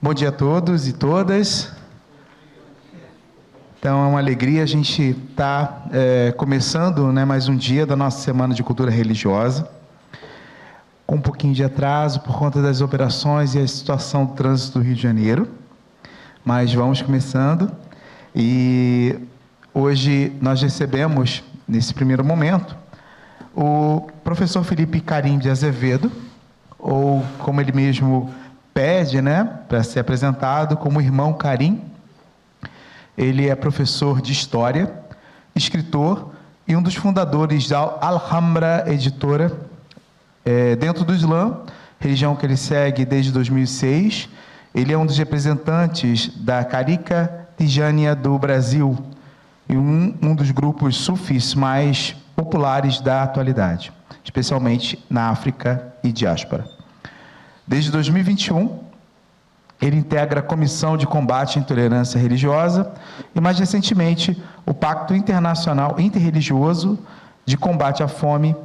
Bom dia a todos e todas. Então, é uma alegria a gente estar começando, mais um dia da nossa Semana de Cultura Religiosa, com um pouquinho de atraso por conta das operações e a situação do trânsito do Rio de Janeiro, mas vamos começando. E hoje nós recebemos, nesse primeiro momento, o professor Felipe Carim de Azevedo, ou como ele mesmo pede, para ser apresentado, como irmão Carim. Ele é professor de História, escritor e um dos fundadores da Alhambra Editora, dentro do Islã, religião que ele segue desde 2006. Ele é um dos representantes da Tariqa Tijânia do Brasil e um dos grupos sufis mais populares da atualidade, especialmente na África e diáspora. Desde 2021, ele integra a Comissão de Combate à Intolerância Religiosa e, mais recentemente, o Pacto Internacional Interreligioso de Combate à Fome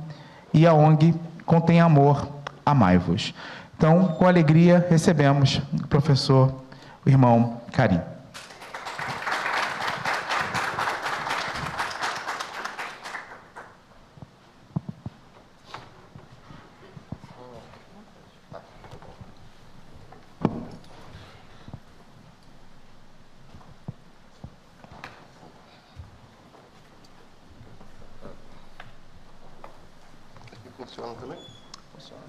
e a ONG Contém Amor, Amai-vos. Então, com alegria, recebemos o professor, o irmão Carim. Funciona também? Funciona.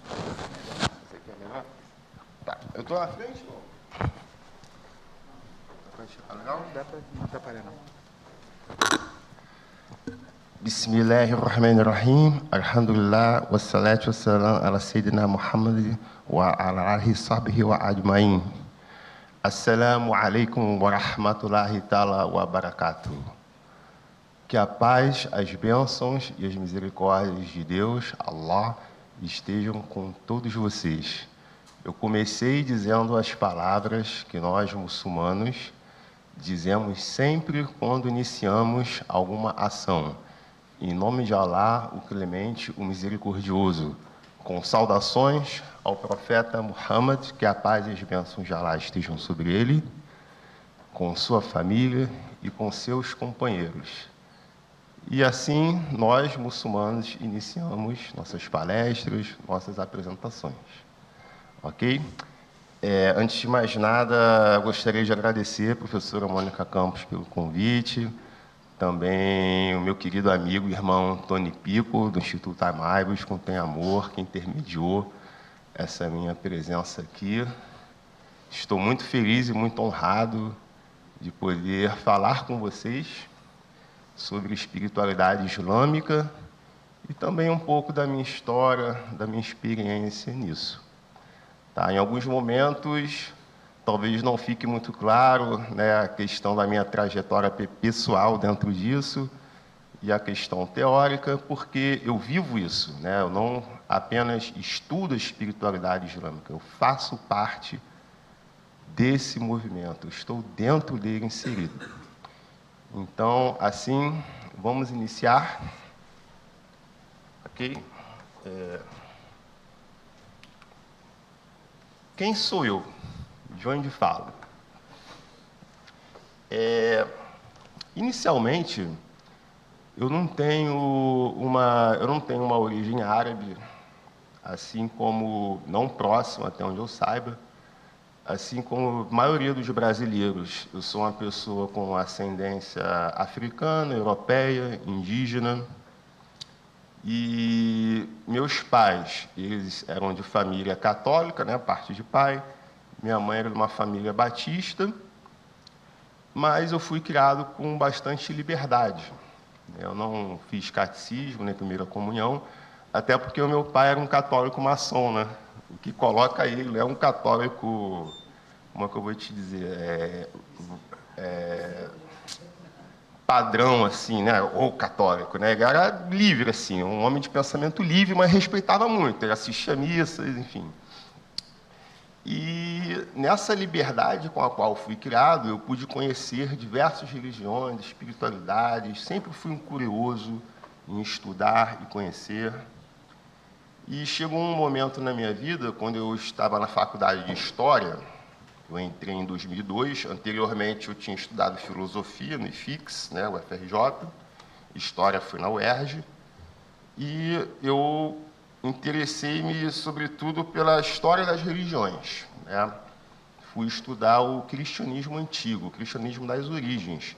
Você quer levar? Tá. Eu tô na frente, não? Na frente, tá legal? Não dá para não atrapalhar, não. Bismillahirrahmanirrahim. Alhamdulillah. Wassalatu wassalam ala Sayyidina Muhammad wa ala alihi sahbihi wa ajmain. Assalamu alaikum wa rahmatullahi ta'ala wa barakatuh. Que a paz, as bênçãos e as misericórdias de Deus, Allah, estejam com todos vocês. Eu comecei dizendo as palavras que nós, muçulmanos, dizemos sempre quando iniciamos alguma ação. Em nome de Allah, o Clemente, o Misericordioso. Com saudações ao profeta Muhammad, que a paz e as bênçãos de Allah estejam sobre ele, com sua família e com seus companheiros. E assim, nós, muçulmanos, iniciamos nossas palestras, nossas apresentações. Ok? Antes de mais nada, gostaria de agradecer a professora Mônica Campos pelo convite, também o meu querido amigo e irmão Tony Pico, do Instituto Amai-vos, Contém Amor, que intermediou essa minha presença aqui. Estou muito feliz e muito honrado de poder falar com vocês sobre espiritualidade islâmica e também um pouco da minha história, da minha experiência nisso. Tá? Em alguns momentos, talvez não fique muito claro, a questão da minha trajetória pessoal dentro disso e a questão teórica, porque eu vivo isso. Eu não apenas estudo a espiritualidade islâmica, eu faço parte desse movimento, eu estou dentro dele inserido. Então, assim, vamos iniciar. Ok? Quem sou eu? De onde falo? Inicialmente, eu não tenho uma origem árabe, assim como não próxima, até onde eu saiba. Assim como a maioria dos brasileiros, eu sou uma pessoa com ascendência africana, europeia, indígena. E meus pais, eles eram de família católica, parte de pai. Minha mãe era de uma família batista. Mas eu fui criado com bastante liberdade. Eu não fiz catecismo, nem primeira comunhão, até porque o meu pai era um católico maçom, O que coloca ele é um católico, como é que eu vou te dizer, padrão, assim, ou católico, Ele era livre, assim, um homem de pensamento livre, mas respeitava muito, ele assistia missas, enfim. E nessa liberdade com a qual fui criado, eu pude conhecer diversas religiões, espiritualidades, sempre fui um curioso em estudar e conhecer. E chegou um momento na minha vida, quando eu estava na faculdade de História, Eu entrei em 2002. Anteriormente, eu tinha estudado filosofia no IFIX, né, o FRJ, história foi na UERJ, e eu interessei-me, sobretudo, pela história das religiões, né? Fui estudar o cristianismo antigo, o cristianismo das origens,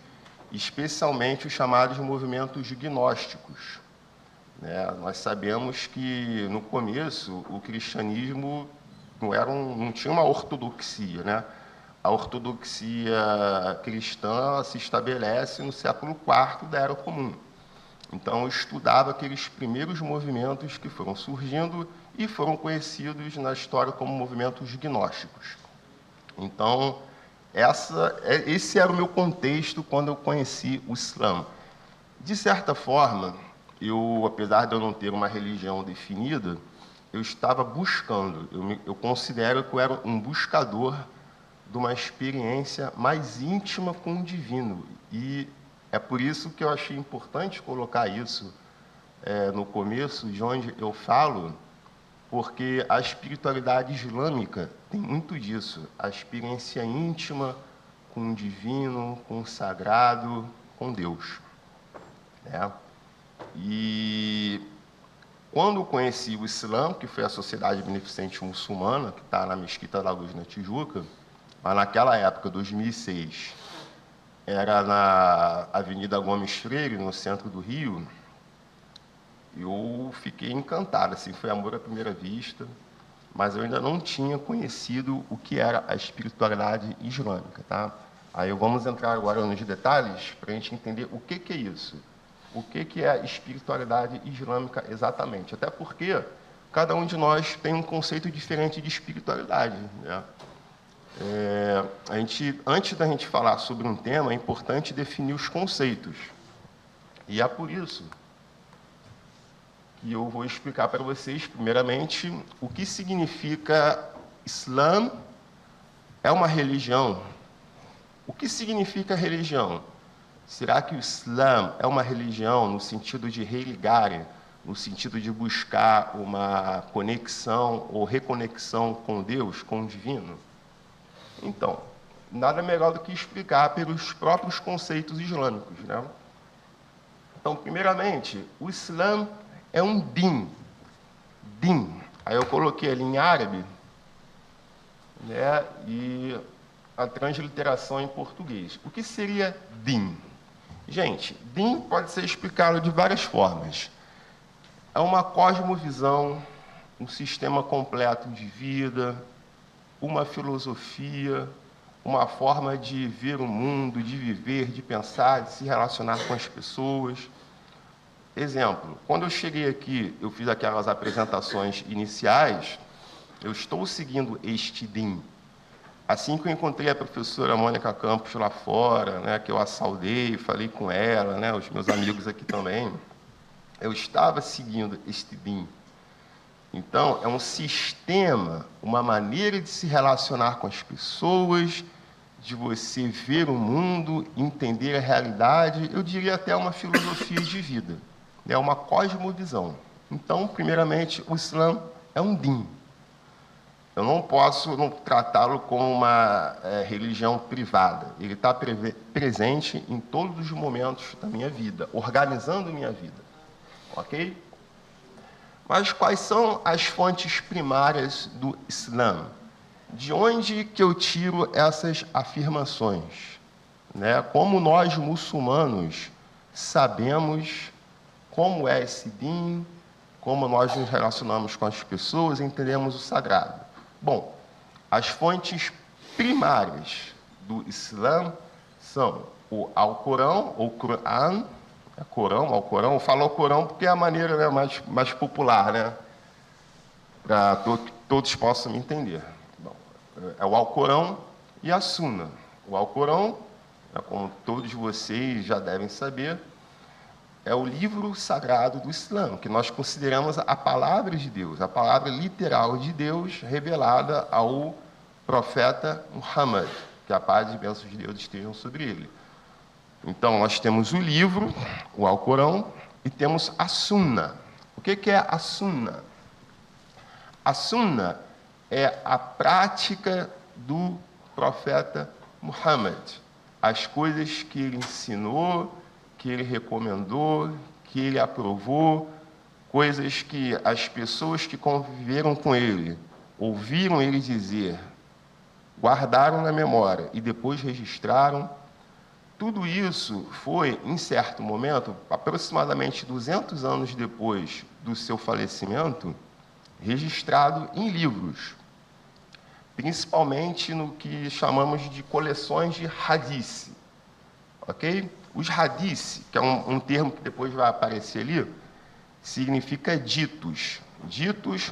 especialmente os chamados movimentos gnósticos, né? Nós sabemos que, no começo, o cristianismo não tinha uma ortodoxia, né? A ortodoxia cristã se estabelece no século IV da Era Comum. Então, eu estudava aqueles primeiros movimentos que foram surgindo e foram conhecidos na história como movimentos gnósticos. Então, esse era o meu contexto quando eu conheci o Islã. De certa forma, apesar de eu não ter uma religião definida, eu estava buscando, eu considero que eu era um buscador de uma experiência mais íntima com o divino. E é por isso que eu achei importante colocar isso no começo, de onde eu falo, porque a espiritualidade islâmica tem muito disso, a experiência íntima com o divino, com o sagrado, com Deus, né? E quando eu conheci o Islã, que foi a Sociedade Beneficente Muçulmana, que está na Mesquita da Luz, na Tijuca, mas naquela época, 2006, era na Avenida Gomes Freire, no centro do Rio, eu fiquei encantado, assim, foi amor à primeira vista, mas eu ainda não tinha conhecido o que era a espiritualidade islâmica, tá? Aí vamos entrar agora nos detalhes para a gente entender o que é isso. O que é a espiritualidade islâmica exatamente? Até porque cada um de nós tem um conceito diferente de espiritualidade, né? Antes da gente falar sobre um tema, é importante definir os conceitos. E é por isso que eu vou explicar para vocês, primeiramente, o que significa Islã é uma religião. O que significa religião? Será que o Islã é uma religião no sentido de religar, no sentido de buscar uma conexão ou reconexão com Deus, com o divino? Então, nada melhor do que explicar pelos próprios conceitos islâmicos, né? Então, primeiramente, o Islã é um din. Din. Aí eu coloquei ali em árabe, né, e a transliteração em português. O que seria din? Gente, din pode ser explicado de várias formas. É uma cosmovisão, um sistema completo de vida, uma filosofia, uma forma de ver o mundo, de viver, de pensar, de se relacionar com as pessoas. Exemplo, quando eu cheguei aqui, eu fiz aquelas apresentações iniciais, eu estou seguindo este din. Assim que eu encontrei a professora Mônica Campos lá fora, né, que eu a saudei, falei com ela, né, os meus amigos aqui também, eu estava seguindo este din. Então, é um sistema, uma maneira de se relacionar com as pessoas, de você ver o mundo, entender a realidade, eu diria até uma filosofia de vida. É uma cosmovisão. Então, primeiramente, o Islã é um din. Eu não posso tratá-lo como uma religião privada. Ele está presente em todos os momentos da minha vida, organizando minha vida. Ok? Mas quais são as fontes primárias do Islã? De onde que eu tiro essas afirmações? Né? Como nós, muçulmanos, sabemos como é esse din, como nós nos relacionamos com as pessoas, entendemos o sagrado. Bom, as fontes primárias do Islã são o Alcorão, ou Quran, Alcorão, eu falo Alcorão porque é a maneira, né, mais popular, né, para que todos possam me entender. Bom, é o Alcorão e a Sunna. O Alcorão, como todos vocês já devem saber, é o livro sagrado do Islã, que nós consideramos a palavra de Deus, a palavra literal de Deus revelada ao profeta Muhammad, que a paz e bênçãos de Deus estejam sobre ele. Então, nós temos o livro, o Alcorão, e temos a Sunna. O que é a Sunna? A Sunna é a prática do profeta Muhammad, as coisas que ele ensinou, que ele recomendou, que ele aprovou, coisas que as pessoas que conviveram com ele, ouviram ele dizer, guardaram na memória e depois registraram. Tudo isso foi, em certo momento, aproximadamente 200 anos depois do seu falecimento, registrado em livros, principalmente no que chamamos de coleções de hadith, ok? Os hadith, que é um termo que depois vai aparecer ali, significa ditos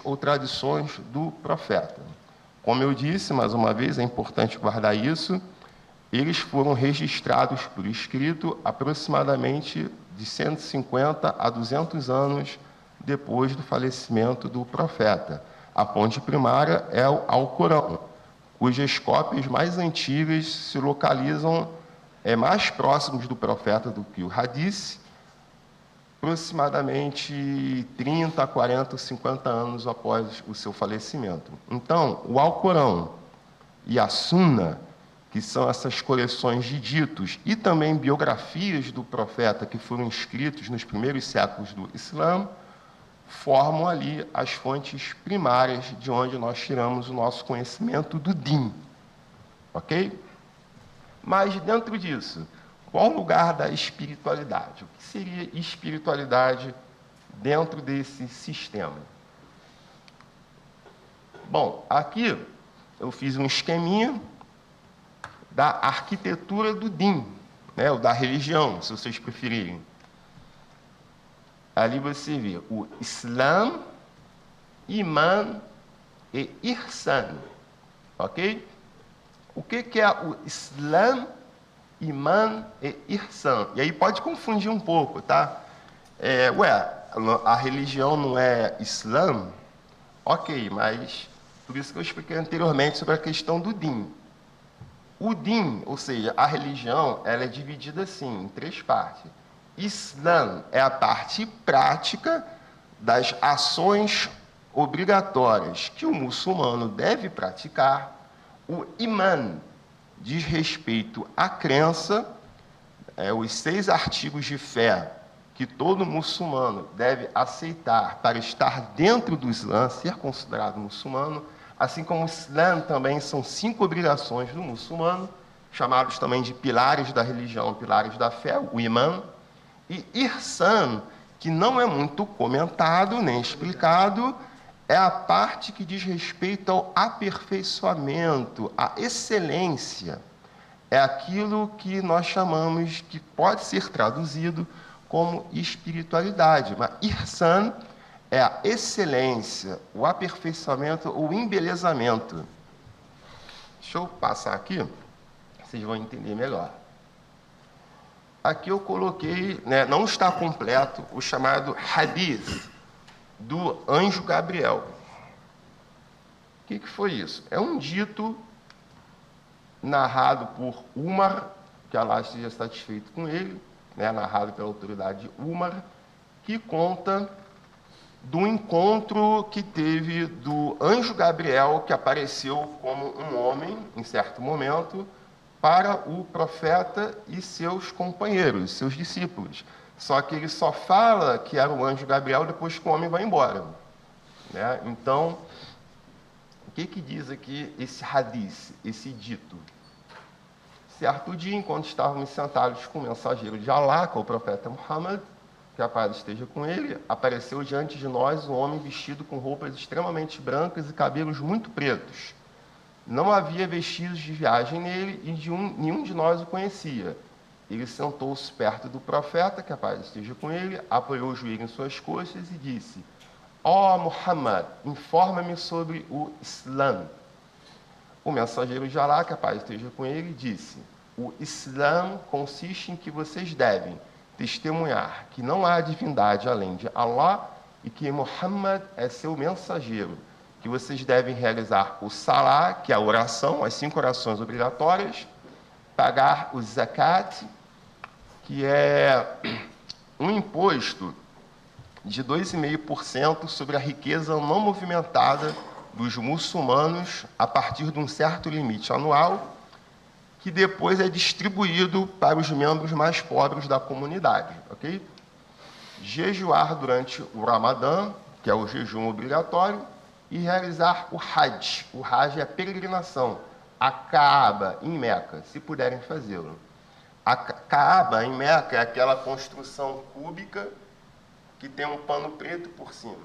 ou tradições do profeta. Como eu disse, mais uma vez, é importante guardar isso, eles foram registrados por escrito aproximadamente de 150 a 200 anos depois do falecimento do profeta. A fonte primária é o Alcorão, cujas cópias mais antigas se localizam mais próximos do profeta do que o hadith, aproximadamente 30, 40, 50 anos após o seu falecimento. Então, o Alcorão e a Sunna, que são essas coleções de ditos e também biografias do profeta que foram escritos nos primeiros séculos do Islã, formam ali as fontes primárias de onde nós tiramos o nosso conhecimento do Din, ok? Mas, dentro disso, qual o lugar da espiritualidade? O que seria espiritualidade dentro desse sistema? Bom, aqui eu fiz um esqueminha da arquitetura do Din, né, ou da religião, se vocês preferirem. Ali você vê o Islã, Iman e Ihsan, ok? O que é o Islã, Iman e Ihsan? E aí pode confundir um pouco, tá? A religião não é Islã? Ok, mas por isso que eu expliquei anteriormente sobre a questão do Din. O Din, ou seja, a religião, ela é dividida assim, em 3 partes. Islã é a parte prática das ações obrigatórias que o muçulmano deve praticar. O Iman diz respeito à crença, os 6 artigos de fé que todo muçulmano deve aceitar para estar dentro do Islã, ser considerado muçulmano, assim como o Islã também são 5 obrigações do muçulmano, chamados também de pilares da religião, pilares da fé, o Iman. E Ihsan, que não é muito comentado nem explicado, é a parte que diz respeito ao aperfeiçoamento, à excelência. É aquilo que nós chamamos, que pode ser traduzido como espiritualidade. Mas Ihsan é a excelência, o aperfeiçoamento, o embelezamento. Deixa eu passar aqui, vocês vão entender melhor. Aqui eu coloquei, né, não está completo, o chamado Hadith do anjo Gabriel. O que foi isso? É um dito narrado por Umar, que Allah esteja satisfeito com ele, né, narrado pela autoridade de Umar, que conta do encontro que teve do anjo Gabriel, que apareceu como um homem, em certo momento, para o profeta e seus companheiros, seus discípulos. Só que ele só fala que era o anjo Gabriel depois que o homem vai embora, né? Então, o que diz aqui esse hadith, esse dito? Certo dia, enquanto estávamos sentados com o mensageiro de Allah, com o profeta Muhammad, que a paz esteja com ele, apareceu diante de nós um homem vestido com roupas extremamente brancas e cabelos muito pretos. Não havia vestígios de viagem nele e nenhum de nós o conhecia. Ele sentou-se perto do profeta, que a paz esteja com ele, apoiou o joelho em suas coxas e disse: ó Muhammad, informa-me sobre o Islã. O mensageiro de Allah, que a paz esteja com ele, disse: o Islã consiste em que vocês devem testemunhar que não há divindade além de Allah e que Muhammad é seu mensageiro, que vocês devem realizar o Salah, que é a oração, as 5 orações obrigatórias, pagar o Zakat, que é um imposto de 2,5% sobre a riqueza não movimentada dos muçulmanos a partir de um certo limite anual, que depois é distribuído para os membros mais pobres da comunidade, ok? Jejuar durante o Ramadã, que é o jejum obrigatório, e realizar o Hajj. O Hajj é a peregrinação, a Kaaba, em Meca, se puderem fazê-lo. A Kaaba, em Meca, é aquela construção cúbica que tem um pano preto por cima,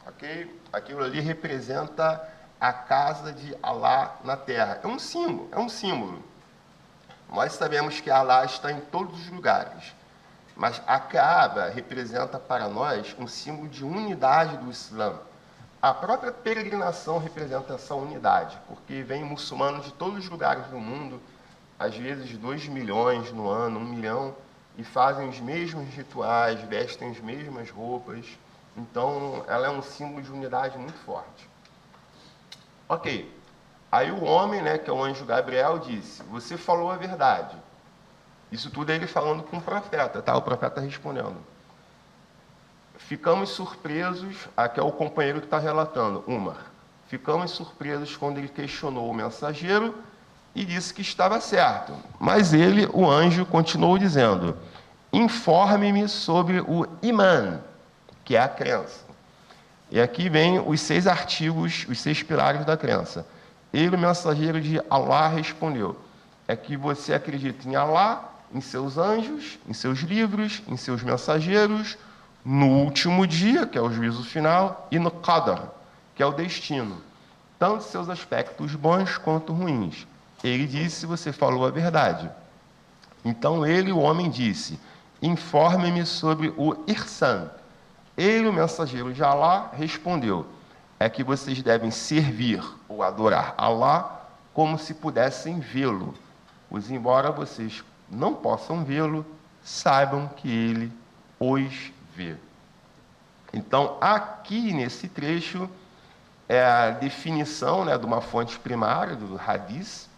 ok? Aquilo ali representa a casa de Alá na terra. É um símbolo. Nós sabemos que Alá está em todos os lugares, mas a Kaaba representa para nós um símbolo de unidade do Islã. A própria peregrinação representa essa unidade, porque vem muçulmanos de todos os lugares do mundo, às vezes 2 milhões no ano, 1 milhão, e fazem os mesmos rituais, vestem as mesmas roupas. Então, ela é um símbolo de unidade muito forte. Ok. Aí o homem, né, que é o anjo Gabriel, disse: você falou a verdade. Isso tudo é ele falando com o profeta, tá? O profeta respondendo. Ficamos surpresos, aqui é o companheiro que está relatando, Umar. Ficamos surpresos quando ele questionou o mensageiro e disse que estava certo. Mas ele, o anjo, continuou dizendo: informe-me sobre o Imã, que é a crença. E aqui vem os 6 artigos, os 6 pilares da crença. Ele, o mensageiro de Alá, respondeu: é que você acredita em Alá, em seus anjos, em seus livros, em seus mensageiros, no último dia, que é o juízo final, e no Qadar, que é o destino, tanto seus aspectos bons quanto ruins. Ele disse: você falou a verdade. Então ele, o homem, disse: informe-me sobre o Ihsan. Ele, o mensageiro de Alá, respondeu: é que vocês devem servir ou adorar Alá como se pudessem vê-lo, pois embora vocês não possam vê-lo, saibam que ele os vê. Então, aqui nesse trecho, é a definição, né, de uma fonte primária, do Hadith,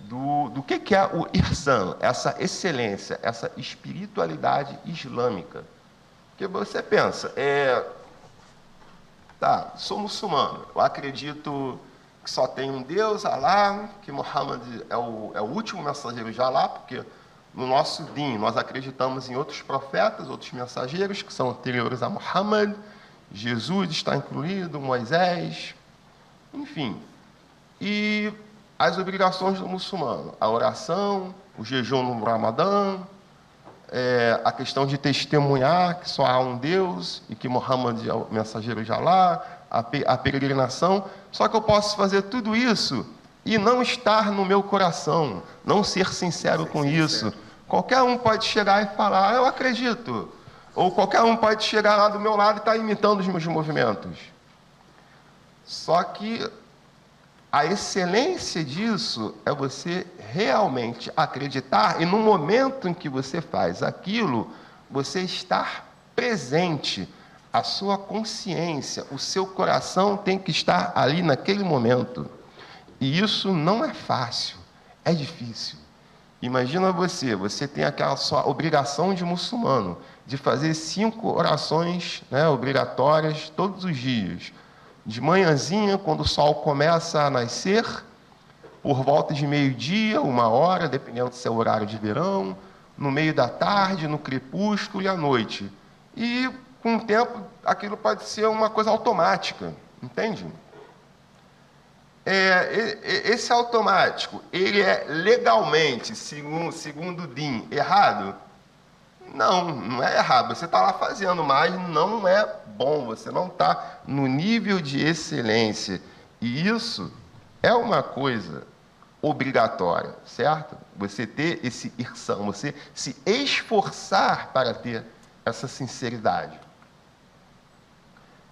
do que é o Ihsan, essa excelência, essa espiritualidade islâmica. Porque você pensa, sou muçulmano, eu acredito que só tem um Deus, Alá, que Muhammad é o último mensageiro de Alá, porque no nosso din nós acreditamos em outros profetas, outros mensageiros que são anteriores a Muhammad, Jesus está incluído, Moisés, enfim. E as obrigações do muçulmano, a oração, o jejum no Ramadã, a questão de testemunhar que só há um Deus e que Muhammad é o mensageiro de Alá, a peregrinação. Só que eu posso fazer tudo isso e não estar no meu coração, não ser sincero com isso. Qualquer um pode chegar e falar: eu acredito. Ou qualquer um pode chegar lá do meu lado e estar imitando os meus movimentos. Só que a excelência disso é você realmente acreditar, e no momento em que você faz aquilo, você estar presente, a sua consciência, o seu coração tem que estar ali naquele momento. E isso não é fácil, é difícil. Imagina você tem aquela sua obrigação de muçulmano, de fazer 5 orações, né, obrigatórias todos os dias. De manhãzinha, quando o sol começa a nascer, por volta de meio-dia, 1h, dependendo se é o horário de verão, no meio da tarde, no crepúsculo e à noite. E, com o tempo, aquilo pode ser uma coisa automática, entende? Esse automático, ele é legalmente, segundo o din, errado? Não é errado. Você está lá fazendo, mas não é bom. Você não está no nível de excelência. E isso é uma coisa obrigatória, certo? Você ter esse ihsan, você se esforçar para ter essa sinceridade.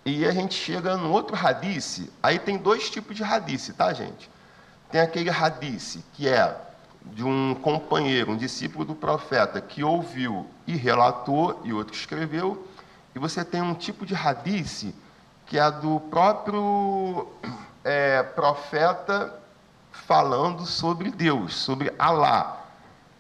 E a gente chega no outro hadith. Aí tem 2 tipos de hadith, tá, gente? Tem aquele hadith que é de um companheiro, um discípulo do profeta, que ouviu e relatou, e outro escreveu. E você tem um tipo de hadith que é do próprio profeta falando sobre Deus, sobre Alá.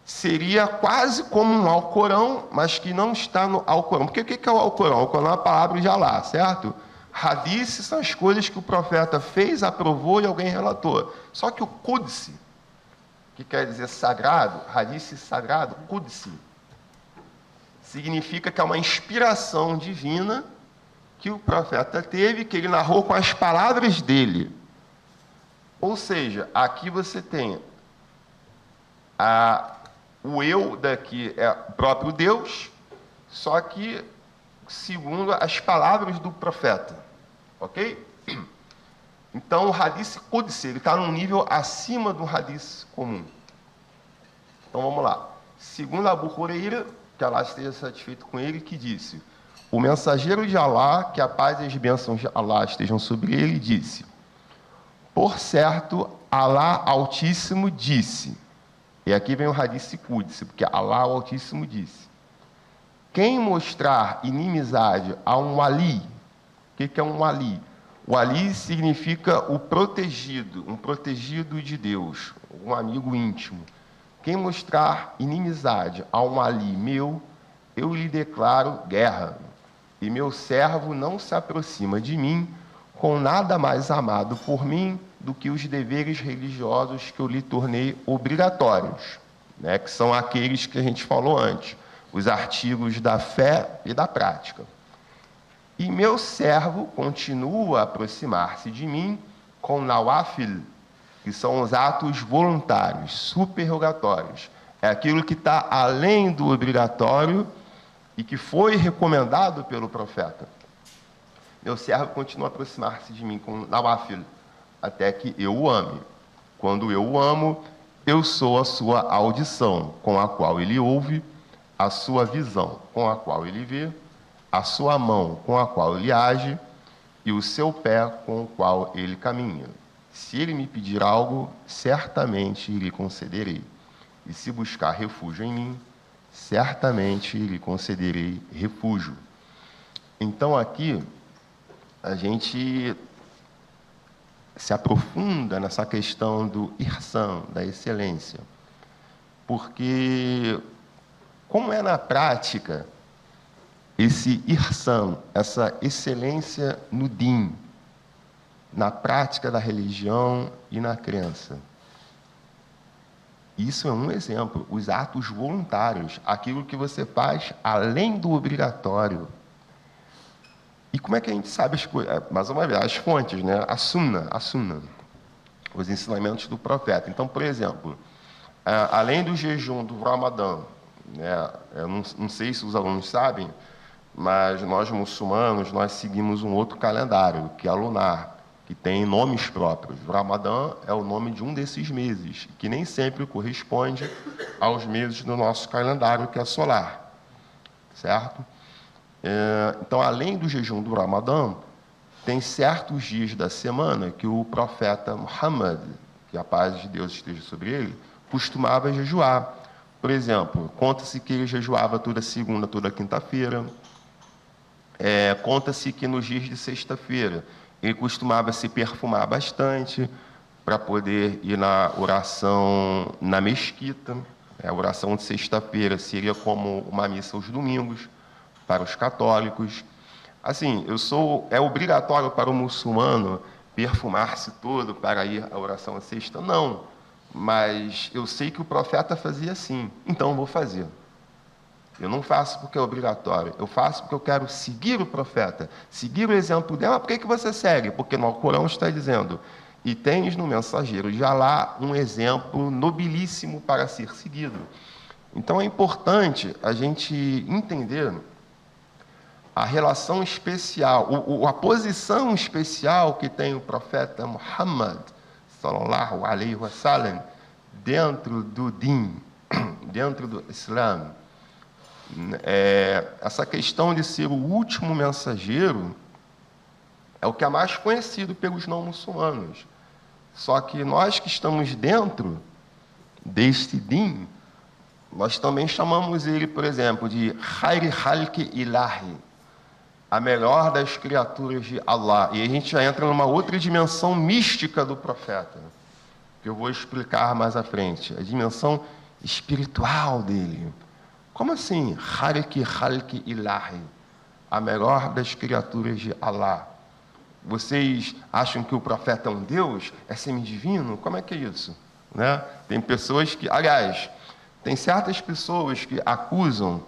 Seria quase como um Alcorão, mas que não está no Alcorão. Porque o que é o Alcorão? O Alcorão é a palavra de Alá, certo? Hadiths são as coisas que o profeta fez, aprovou e alguém relatou. Só que o Qudsi, que quer dizer sagrado, hadith sagrado, Qudsi, significa que é uma inspiração divina que o profeta teve, que ele narrou com as palavras dele. Ou seja, aqui você tem o eu daqui é o próprio Deus, só que segundo as palavras do profeta. Ok? Então, o hadith Qudsi, ele está num nível acima do hadith comum. Então, vamos lá. Segundo Abu Huraira, que Allah esteja satisfeito com ele, que disse: o mensageiro de Allah, que a paz e as bênçãos de Allah estejam sobre ele, disse: por certo, Allah Altíssimo disse. E aqui vem o hadith Qudsi, porque Allah o Altíssimo disse: quem mostrar inimizade a um wali, o que é um wali? O wali significa o protegido, um protegido de Deus, um amigo íntimo. Quem mostrar inimizade a um wali meu, eu lhe declaro guerra, e meu servo não se aproxima de mim com nada mais amado por mim do que os deveres religiosos que eu lhe tornei obrigatórios, né, que são aqueles que a gente falou antes, os artigos da fé e da prática. E meu servo continua a aproximar-se de mim com nawafil, que são os atos voluntários, superrogatórios. É aquilo que está além do obrigatório e que foi recomendado pelo profeta. Meu servo continua a aproximar-se de mim com nawafil, até que eu o ame. Quando eu o amo, eu sou a sua audição, com a qual ele ouve, a sua visão, com a qual ele vê, a sua mão, com a qual ele age, e o seu pé, com o qual ele caminha. Se ele me pedir algo, certamente lhe concederei. E se buscar refúgio em mim, certamente lhe concederei refúgio. Então, aqui, a gente se aprofunda nessa questão do ihsan, da excelência. Porque, como é na prática esse ihsan, essa excelência no din, na prática da religião e na crença? Isso é um exemplo, os atos voluntários, aquilo que você faz além do obrigatório. E como é que a gente sabe as coisas? Mais uma vez, as fontes, né? A sunna, os ensinamentos do profeta. Então, por exemplo, além do jejum do Ramadã, né? Eu não sei se os alunos sabem, mas nós muçulmanos, nós seguimos um outro calendário, que é a lunar, que tem nomes próprios. O Ramadã é o nome de um desses meses, que nem sempre corresponde aos meses do nosso calendário, que é solar, certo? Então, além do jejum do Ramadã, tem certos dias da semana que o profeta Muhammad, que a paz de Deus esteja sobre ele, costumava jejuar. Por exemplo, conta-se que ele jejuava toda segunda, toda quinta-feira. Conta-se que nos dias de sexta-feira ele costumava se perfumar bastante para poder ir na oração na mesquita. A oração de sexta-feira seria como uma missa aos domingos para os católicos. Assim, é obrigatório para o muçulmano perfumar-se todo para ir à oração à sexta? Não, mas eu sei que o profeta fazia assim, então eu vou fazer. Eu não faço porque é obrigatório, eu faço porque eu quero seguir o profeta, seguir o exemplo dela. Por que você segue? Porque no Alcorão está dizendo: e tens no mensageiro de Allah um exemplo nobilíssimo para ser seguido. Então é importante a gente entender a relação especial, a posição especial que tem o profeta Muhammad, sallallahu alaihi wasallam, dentro do din, dentro do Islã. Essa questão de ser o último mensageiro é o que é mais conhecido pelos não muçulmanos. Só que nós que estamos dentro deste din, nós também chamamos ele, por exemplo, de Khairi Khalqi Ilahi, a melhor das criaturas de Allah. E a gente já entra numa outra dimensão mística do profeta, que eu vou explicar mais à frente, a dimensão espiritual dele. Como assim? Khalqi Ilahi, a melhor das criaturas de Allah. Vocês acham que o profeta é um Deus? É semidivino? Como é que é isso? né? Tem pessoas que, aliás, tem certas pessoas que acusam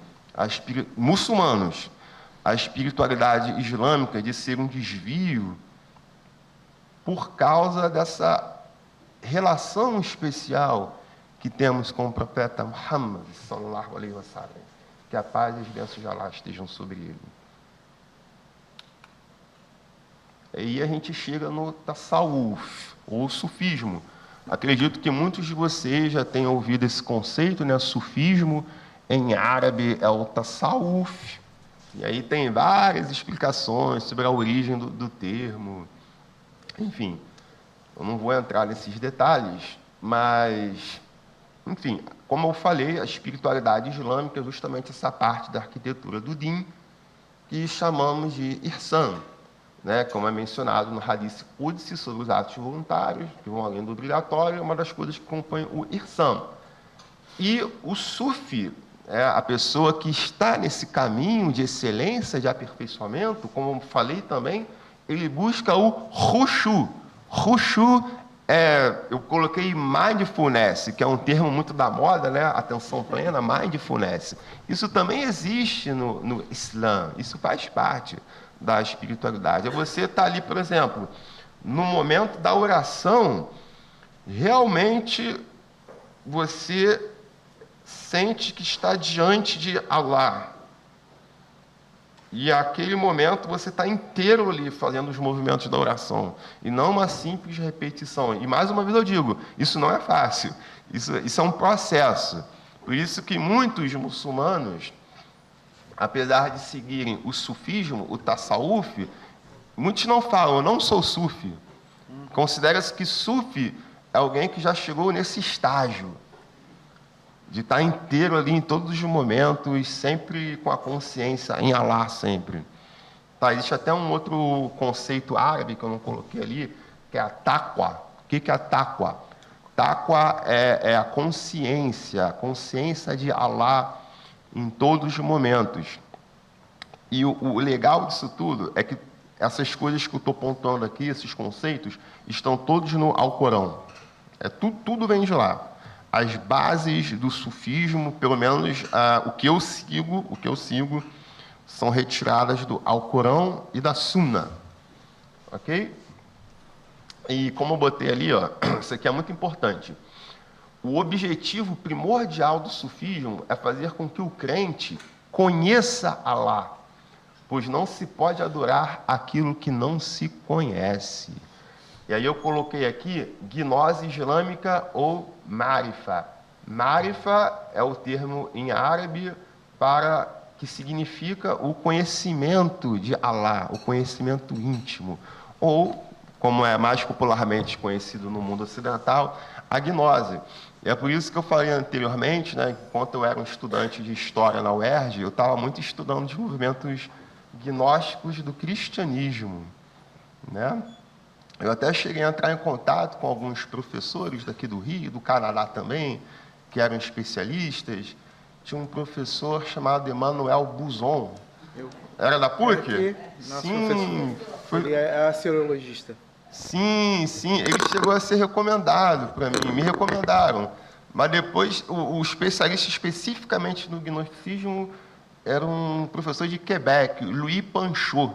muçulmanos, a espiritualidade islâmica de ser um desvio por causa dessa relação especial que temos com o profeta Muhammad, sallallahu alaihi wasallam, que a paz e as bênçãos de Allah estejam sobre ele. Aí a gente chega no tasawuf, ou sufismo. Acredito que muitos de vocês já tenham ouvido esse conceito, né? Sufismo, em árabe, é o tasawuf. E aí tem várias explicações sobre a origem do termo. Enfim, eu não vou entrar nesses detalhes, mas, enfim, como eu falei, a espiritualidade islâmica é justamente essa parte da arquitetura do din, que chamamos de ihsan, né? Como é mencionado no hadith Qudsi sobre os atos voluntários, que vão além do obrigatório, é uma das coisas que compõe o ihsan. E o sufi, a pessoa que está nesse caminho de excelência, de aperfeiçoamento, como eu falei também, ele busca o khushu. Khushu eu coloquei mindfulness, que é um termo muito da moda, né? Atenção plena, mindfulness. Isso também existe no Islã, isso faz parte da espiritualidade. É você estar ali, por exemplo, no momento da oração, realmente você sente que está diante de Allah. E aquele momento você está inteiro ali fazendo os movimentos da oração. E não uma simples repetição. E mais uma vez eu digo, isso não é fácil. Isso é um processo. Por isso que muitos muçulmanos, apesar de seguirem o sufismo, o tasawuf, muitos não falam, eu não sou sufi. Considera-se que sufi é alguém que já chegou nesse estágio de estar inteiro ali em todos os momentos, sempre com a consciência em Allah, sempre. Tá, existe até um outro conceito árabe que eu não coloquei ali, que é a taqwa. O que é a taqwa? Taqwa é a consciência de Allah em todos os momentos. E o legal disso tudo é que essas coisas que eu estou pontuando aqui, esses conceitos, estão todos no Alcorão. Tudo vem de lá. As bases do sufismo, pelo menos o que eu sigo, são retiradas do Alcorão e da Sunna. Ok? E como eu botei ali, ó, isso aqui é muito importante. O objetivo primordial do sufismo é fazer com que o crente conheça Allah, pois não se pode adorar aquilo que não se conhece. E aí eu coloquei aqui gnose islâmica ou marifa. Marifa é o termo em árabe para que significa o conhecimento de Allah, o conhecimento íntimo, ou, como é mais popularmente conhecido no mundo ocidental, a gnose. E é por isso que eu falei anteriormente, né, enquanto eu era um estudante de história na UERJ, eu estava muito estudando os movimentos gnósticos do cristianismo, né? Eu até cheguei a entrar em contato com alguns professores daqui do Rio, do Canadá também, que eram especialistas. Tinha um professor chamado Emmanuel Buzon. Era da PUC? Sim, ele é arqueologista. Sim, ele chegou a ser recomendado para mim, me recomendaram. Mas depois, o especialista especificamente no gnosticismo era um professor de Quebec, Louis Panchot.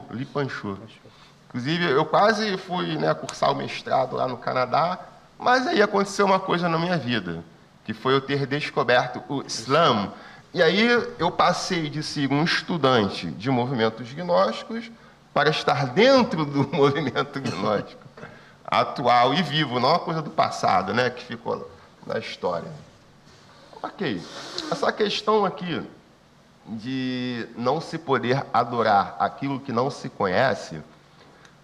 Inclusive, eu quase fui, né, cursar o mestrado lá no Canadá, mas aí aconteceu uma coisa na minha vida, que foi eu ter descoberto o Islã. E aí eu passei de ser um estudante de movimentos gnósticos para estar dentro do movimento gnóstico atual e vivo, não uma coisa do passado, né, que ficou na história. Ok. Essa questão aqui de não se poder adorar aquilo que não se conhece,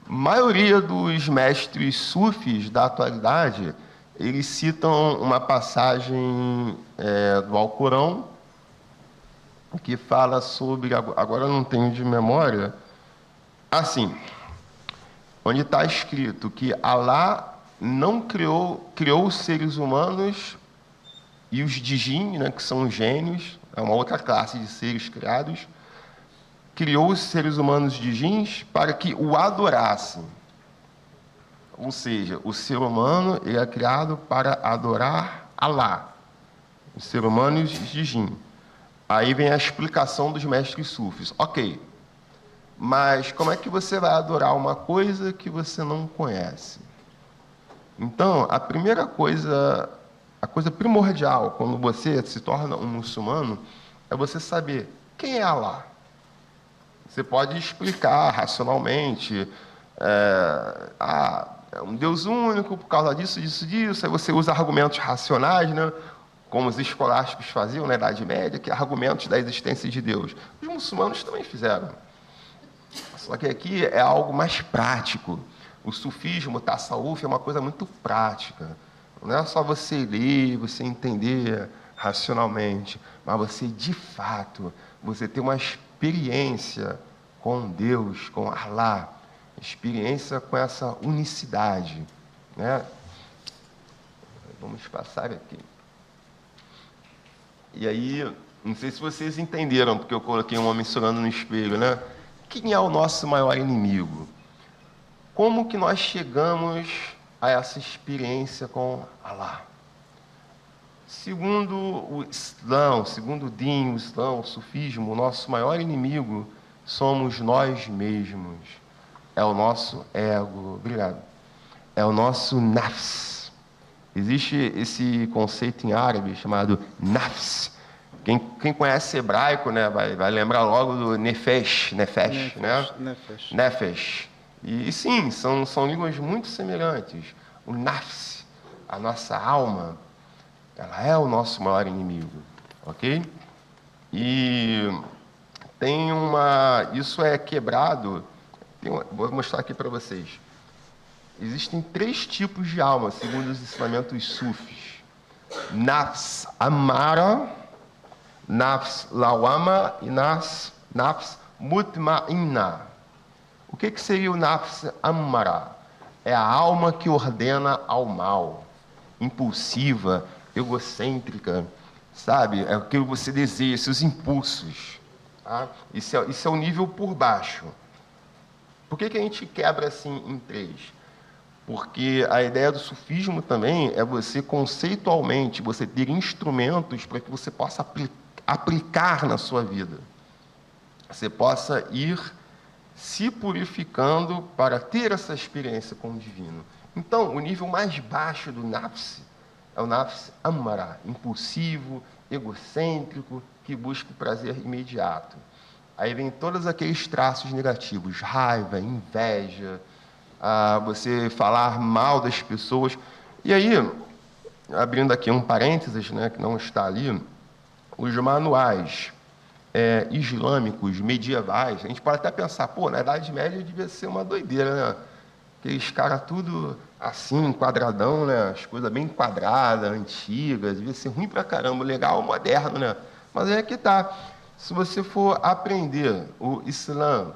a maioria dos mestres sufis da atualidade, eles citam uma passagem do Alcorão, que fala sobre, agora eu não tenho de memória, assim, onde está escrito que Allah não criou os seres humanos e os djinn, né, que são gênios, é uma outra classe de seres criados, criou os seres humanos de djinns para que o adorassem. Ou seja, o ser humano ele é criado para adorar Allah. O ser humano e os jinn. Aí vem a explicação dos mestres sufis. Ok, mas como é que você vai adorar uma coisa que você não conhece? Então, a primeira coisa, a coisa primordial quando você se torna um muçulmano é você saber quem é Allah. Você pode explicar racionalmente, é um Deus único por causa disso, disso. Aí você usa argumentos racionais, né? Como os escolásticos faziam na Idade Média, que é argumentos da existência de Deus. Os muçulmanos também fizeram. Só que aqui é algo mais prático. O sufismo, o tasawuf, é uma coisa muito prática. Não é só você ler, você entender racionalmente, mas você, de fato, você ter uma experiência com Deus, com Allah, experiência com essa unicidade, né? Vamos passar aqui. E aí, não sei se vocês entenderam, porque eu coloquei um homem chorando no espelho, né? Quem é o nosso maior inimigo? Como que nós chegamos a essa experiência com Allah? Segundo o Islã, segundo o Din, o Islã, o sufismo, o nosso maior inimigo somos nós mesmos. É o nosso ego. Obrigado. É o nosso nafs. Existe esse conceito em árabe chamado nafs. Quem conhece hebraico, né, vai lembrar logo do nefesh, né? Nefesh. E sim, são línguas muito semelhantes. O nafs, a nossa alma, ela é o nosso maior inimigo, ok? E tem isso é quebrado. Vou mostrar aqui para vocês. Existem 3 tipos de alma, segundo os ensinamentos sufis. Nafs amara, nafs lawama e nafs mutma'inna. O que seria o nafs amara? É a alma que ordena ao mal, impulsiva, egocêntrica, sabe? É aquilo que você deseja, seus impulsos. Tá? Isso é o nível por baixo. Por que a gente quebra assim em 3? Porque a ideia do sufismo também é você, conceitualmente, você ter instrumentos para que você possa aplicar na sua vida. Você possa ir se purificando para ter essa experiência com o divino. Então, o nível mais baixo do nafs é o nafs amara, impulsivo, egocêntrico, que busca o prazer imediato. Aí vem todos aqueles traços negativos, raiva, inveja, você falar mal das pessoas. E aí, abrindo aqui um parênteses, né, que não está ali, os manuais islâmicos, medievais, a gente pode até pensar, na Idade Média devia ser uma doideira, né? Aqueles caras tudo assim, quadradão, né? As coisas bem quadradas, antigas, devia ser ruim pra caramba, legal, moderno, né? Mas aí é que tá. Se você for aprender o Islã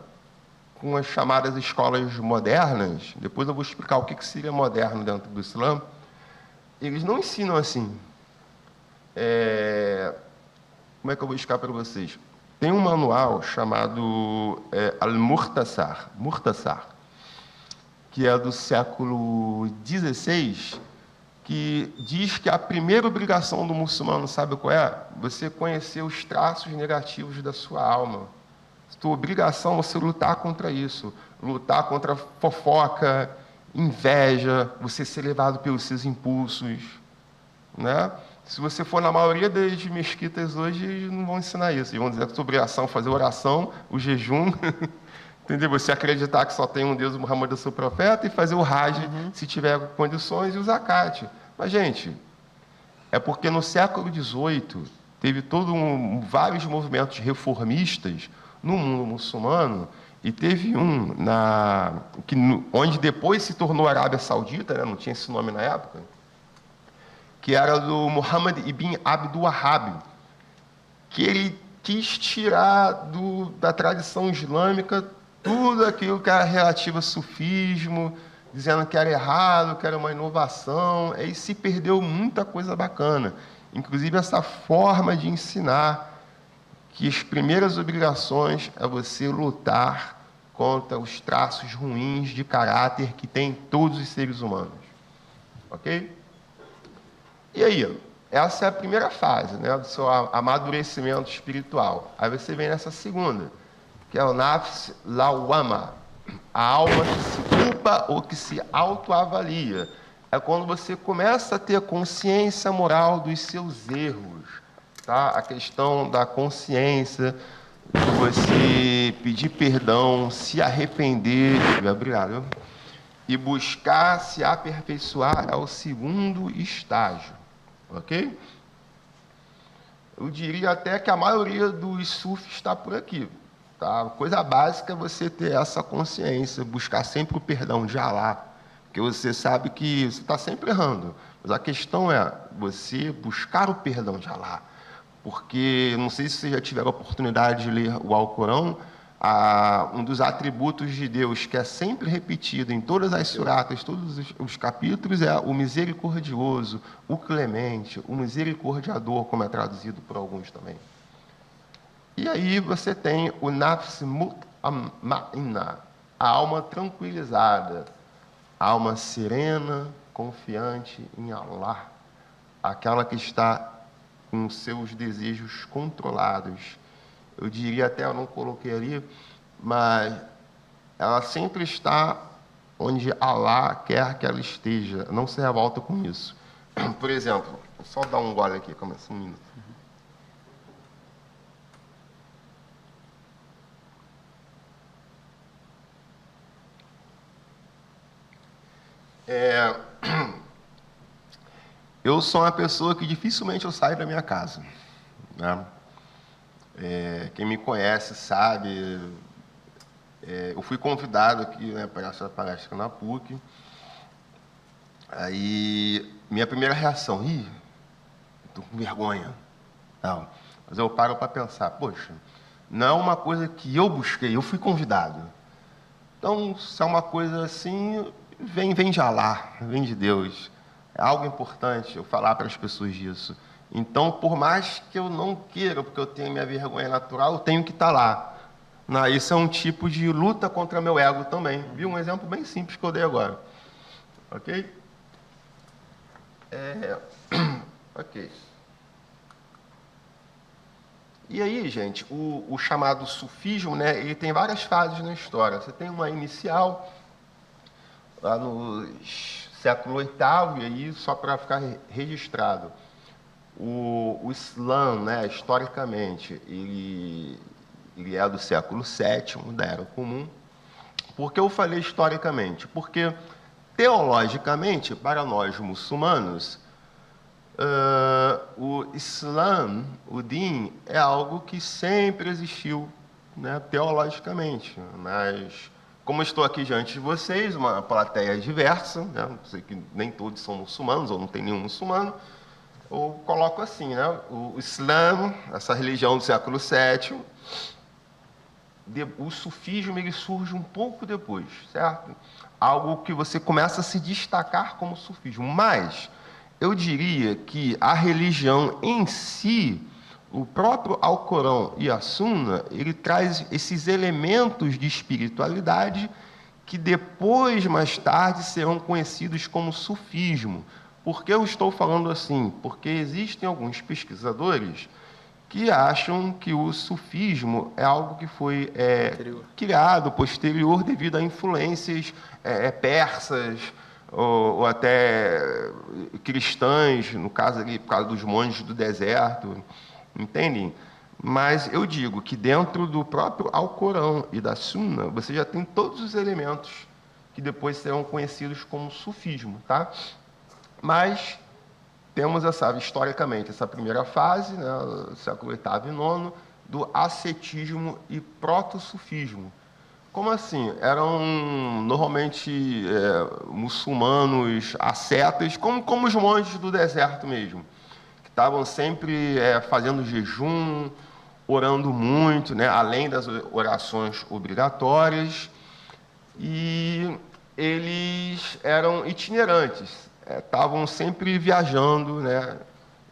com as chamadas escolas modernas, depois eu vou explicar o que seria moderno dentro do Islã, eles não ensinam assim. Como é que eu vou explicar para vocês? Tem um manual chamado Al-Mukhtasar, que é do século XVI, que diz que a primeira obrigação do muçulmano, sabe qual é? Você conhecer os traços negativos da sua alma. Sua obrigação é você lutar contra isso, lutar contra fofoca, inveja, você ser levado pelos seus impulsos, né? Se você for na maioria das mesquitas hoje, eles não vão ensinar isso. Eles vão dizer que a sua obrigação é fazer oração, o jejum, entendeu? Você acreditar que só tem um Deus, o Muhammad é seu profeta, e fazer o Hajj, se tiver condições, e o Zakat. Mas, gente, é porque no século XVIII teve vários movimentos reformistas no mundo muçulmano, e teve onde depois se tornou Arábia Saudita, né? Não tinha esse nome na época, que era do Muhammad ibn Abdul Wahhab, que ele quis tirar da tradição islâmica tudo aquilo que era relativo ao sufismo, dizendo que era errado, que era uma inovação, aí se perdeu muita coisa bacana, inclusive essa forma de ensinar que as primeiras obrigações é você lutar contra os traços ruins de caráter que tem todos os seres humanos. Ok? E aí, essa é a primeira fase, né, do seu amadurecimento espiritual. Aí você vem nessa segunda, que é o nafs lawama, a alma que se culpa ou que se autoavalia. É quando você começa a ter a consciência moral dos seus erros, tá? A questão da consciência, de você pedir perdão, se arrepender, obrigado, e buscar se aperfeiçoar é o segundo estágio, ok? Eu diria até que a maioria dos sufis está por aqui. Tá? Coisa básica é você ter essa consciência, buscar sempre o perdão de Allah, porque você sabe que você está sempre errando. Mas a questão é você buscar o perdão de Allah, porque, não sei se vocês já tiveram a oportunidade de ler o Alcorão, um dos atributos de Deus que é sempre repetido em todas as suratas, todos os capítulos, é o misericordioso, o clemente, o misericordiador, como é traduzido por alguns também. E aí você tem o nafs mutma'inna, a alma tranquilizada, a alma serena, confiante em Allah, aquela que está com seus desejos controlados. Eu diria até, eu não coloquei ali, mas ela sempre está onde Allah quer que ela esteja, não se revolta com isso. Por exemplo, vou só dar um gole aqui, começa um minuto. Eu sou uma pessoa que dificilmente eu saio da minha casa, né? Quem me conhece sabe, eu fui convidado aqui, né, para essa palestra na PUC. Aí, minha primeira reação, estou com vergonha. Não, mas eu paro para pensar, poxa, não é uma coisa que eu busquei, eu fui convidado. Então, se é uma coisa assim, vem de Allah, vem de Deus. É algo importante eu falar para as pessoas disso. Então, por mais que eu não queira, porque eu tenho minha vergonha natural, eu tenho que estar lá. Isso é um tipo de luta contra meu ego também. Viu? Um exemplo bem simples que eu dei agora. Ok? Ok. E aí, gente, o chamado sufismo, né, ele tem várias fases na história. Você tem uma inicial, lá no século VIII, e aí, só para ficar registrado, o Islã, né, historicamente, ele é do século VII, da Era Comum. Por que eu falei historicamente? Porque, teologicamente, para nós muçulmanos, o Islã, o Din, é algo que sempre existiu, né, teologicamente. Mas, como estou aqui diante de vocês, uma plateia diversa, né, sei que nem todos são muçulmanos, ou não tem nenhum muçulmano, eu coloco assim, né, o Islã, essa religião do século VII, o sufismo ele surge um pouco depois, certo? Algo que você começa a se destacar como sufismo. Mas eu diria que a religião em si, o próprio Alcorão e a Sunna, ele traz esses elementos de espiritualidade que depois, mais tarde, serão conhecidos como sufismo. Por que eu estou falando assim? Porque existem alguns pesquisadores que acham que o sufismo é algo que foi criado posterior devido a influências persas ou até cristãs, no caso ali, por causa dos monges do deserto, entendem? Mas eu digo que dentro do próprio Alcorão e da Sunna, você já tem todos os elementos que depois serão conhecidos como sufismo, tá? Mas temos historicamente, essa primeira fase, né, século VIII e IX, do ascetismo e proto-sufismo. Como assim? Eram normalmente muçulmanos ascetas, como os monges do deserto mesmo, que estavam sempre fazendo jejum, orando muito, né, além das orações obrigatórias, e eles eram itinerantes. Estavam sempre viajando, né,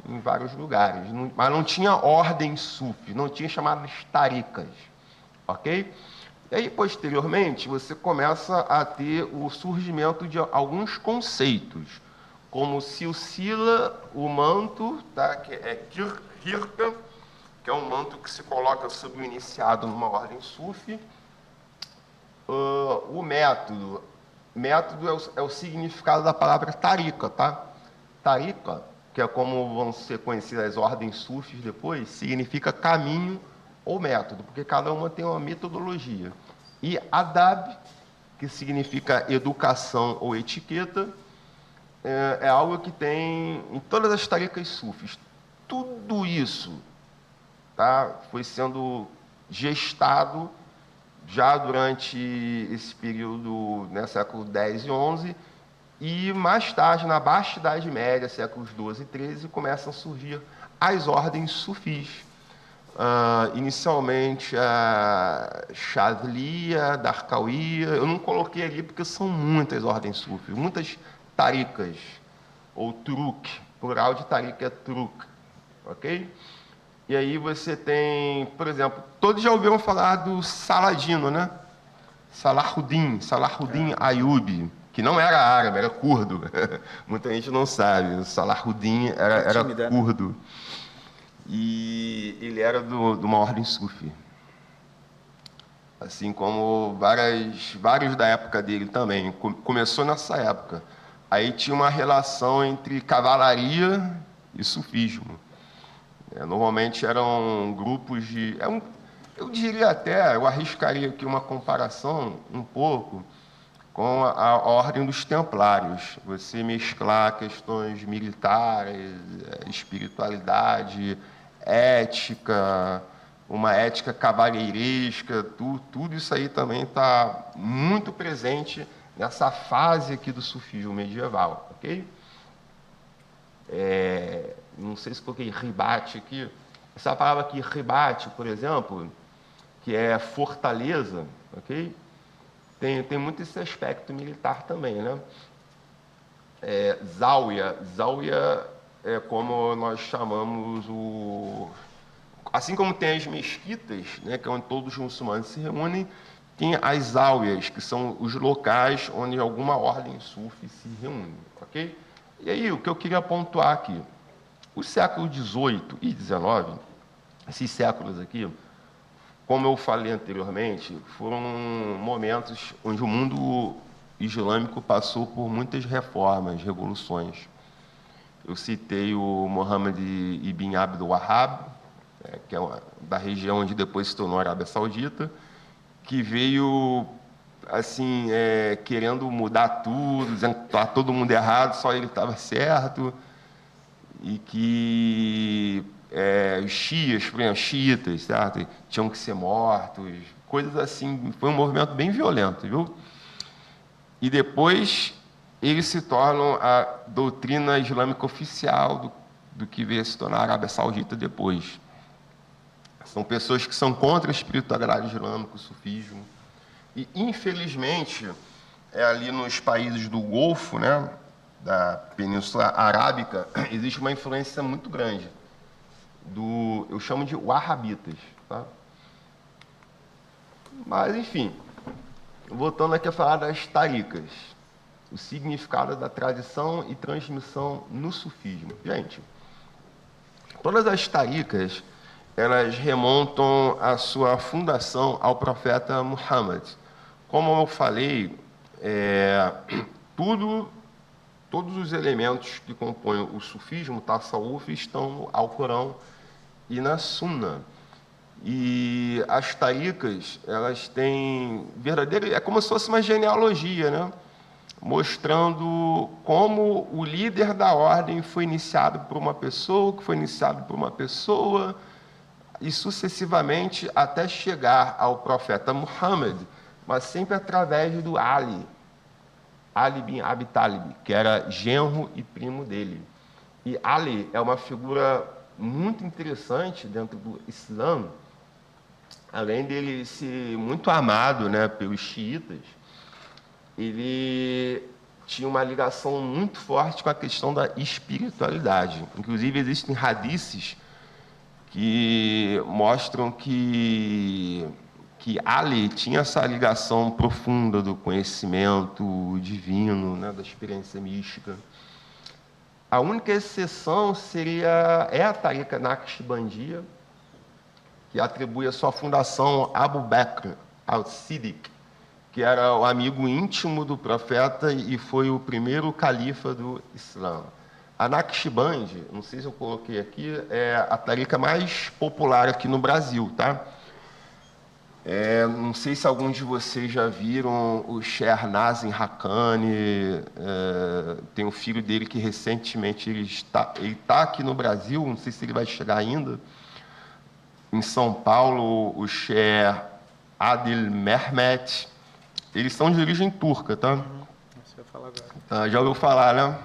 em vários lugares, mas não tinha ordem sufi, não tinha chamadas taricas, ok? E aí, posteriormente, você começa a ter o surgimento de alguns conceitos, como silsila, o manto, tá? Que é kirka, que é um manto que se coloca sobre o iniciado numa ordem sufi. O método. Método é o significado da palavra tarika, tá? Tarika, que é como vão ser conhecidas as ordens sufis depois, significa caminho ou método, porque cada uma tem uma metodologia. E adab, que significa educação ou etiqueta, é algo que tem em todas as tarikas sufis. Tudo isso, tá, foi sendo gestado já durante esse período, né, século X e XI, e mais tarde, na Baixa Idade Média, séculos XII e XIII, começam a surgir as ordens sufis. Inicialmente a Shadhliya, Darkawiya, eu não coloquei ali porque são muitas ordens sufis, muitas tarikas, ou truk, plural de tarika é truk, ok? E aí você tem, por exemplo, todos já ouviram falar do Saladino, né? Salahuddin Ayyubi, que não era árabe, era curdo. Muita gente não sabe, o Salahuddin era curdo. E ele era de uma ordem sufi. Assim como vários da época dele também. Começou nessa época. Aí tinha uma relação entre cavalaria e sufismo. Normalmente eram grupos de... eu diria até, eu arriscaria aqui uma comparação um pouco com a ordem dos templários. Você mesclar questões militares, espiritualidade, ética, uma ética cavalheiresca, tudo isso aí também está muito presente nessa fase aqui do sufismo medieval, ok? Não sei se coloquei ribate aqui. Essa palavra aqui, ribate, por exemplo, que é fortaleza, ok? Tem muito esse aspecto militar também, né? Záuia é como nós chamamos assim como tem as mesquitas, né, que é onde todos os muçulmanos se reúnem, tem as záuias, que são os locais onde alguma ordem sufi se reúne, ok? E aí, o que eu queria pontuar aqui, os séculos XVIII e XIX, esses séculos aqui, como eu falei anteriormente, foram momentos onde o mundo islâmico passou por muitas reformas, revoluções. Eu citei o Muhammad ibn Abd al-Wahhab, que é da região onde depois se tornou a Arábia Saudita, que veio assim, querendo mudar tudo, dizendo que estava todo mundo errado, só ele estava certo, e que os xiitas, certo? Tinham que ser mortos, coisas assim. Foi um movimento bem violento, viu? E depois eles se tornam a doutrina islâmica oficial do que veio a se tornar a Arábia Saudita depois. São pessoas que são contra a espiritualidade islâmica, o sufismo. E, infelizmente, ali nos países do Golfo, né, da Península Arábica, existe uma influência muito grande eu chamo de wahhabitas, tá? Mas, enfim, voltando aqui a falar das tarikas, o significado da tradição e transmissão no sufismo. Gente, todas as tarikas, elas remontam a sua fundação ao profeta Muhammad. Como eu falei, todos os elementos que compõem o sufismo, o tasawuf, estão no Alcorão e na Sunna. E as tarikas, elas têm é como se fosse uma genealogia, né? Mostrando como o líder da ordem foi iniciado por uma pessoa, que foi iniciado por uma pessoa, e sucessivamente até chegar ao profeta Muhammad, mas sempre através do Ali bin Abi Talib, que era genro e primo dele. E Ali é uma figura muito interessante dentro do Islã, além dele ser muito amado, né, pelos xiitas, ele tinha uma ligação muito forte com a questão da espiritualidade. Inclusive, existem hadices que mostram que que Ali tinha essa ligação profunda do conhecimento divino, né, da experiência mística. A única exceção é a Tariqa Naqshbandiya, que atribui a sua fundação a Abu Bakr al-Siddiq, que era o amigo íntimo do profeta e foi o primeiro califa do Islã. A Naqshband, não sei se eu coloquei aqui, é a tariqa mais popular aqui no Brasil, tá? Não sei se alguns de vocês já viram o Sheikh Nazim Haqqani, tem um filho dele que recentemente ele está aqui no Brasil, não sei se ele vai chegar ainda. Em São Paulo, o Sheikh Adil Mehmet, eles são de origem turca, tá? Você vai falar agora. Já ouviu falar, né?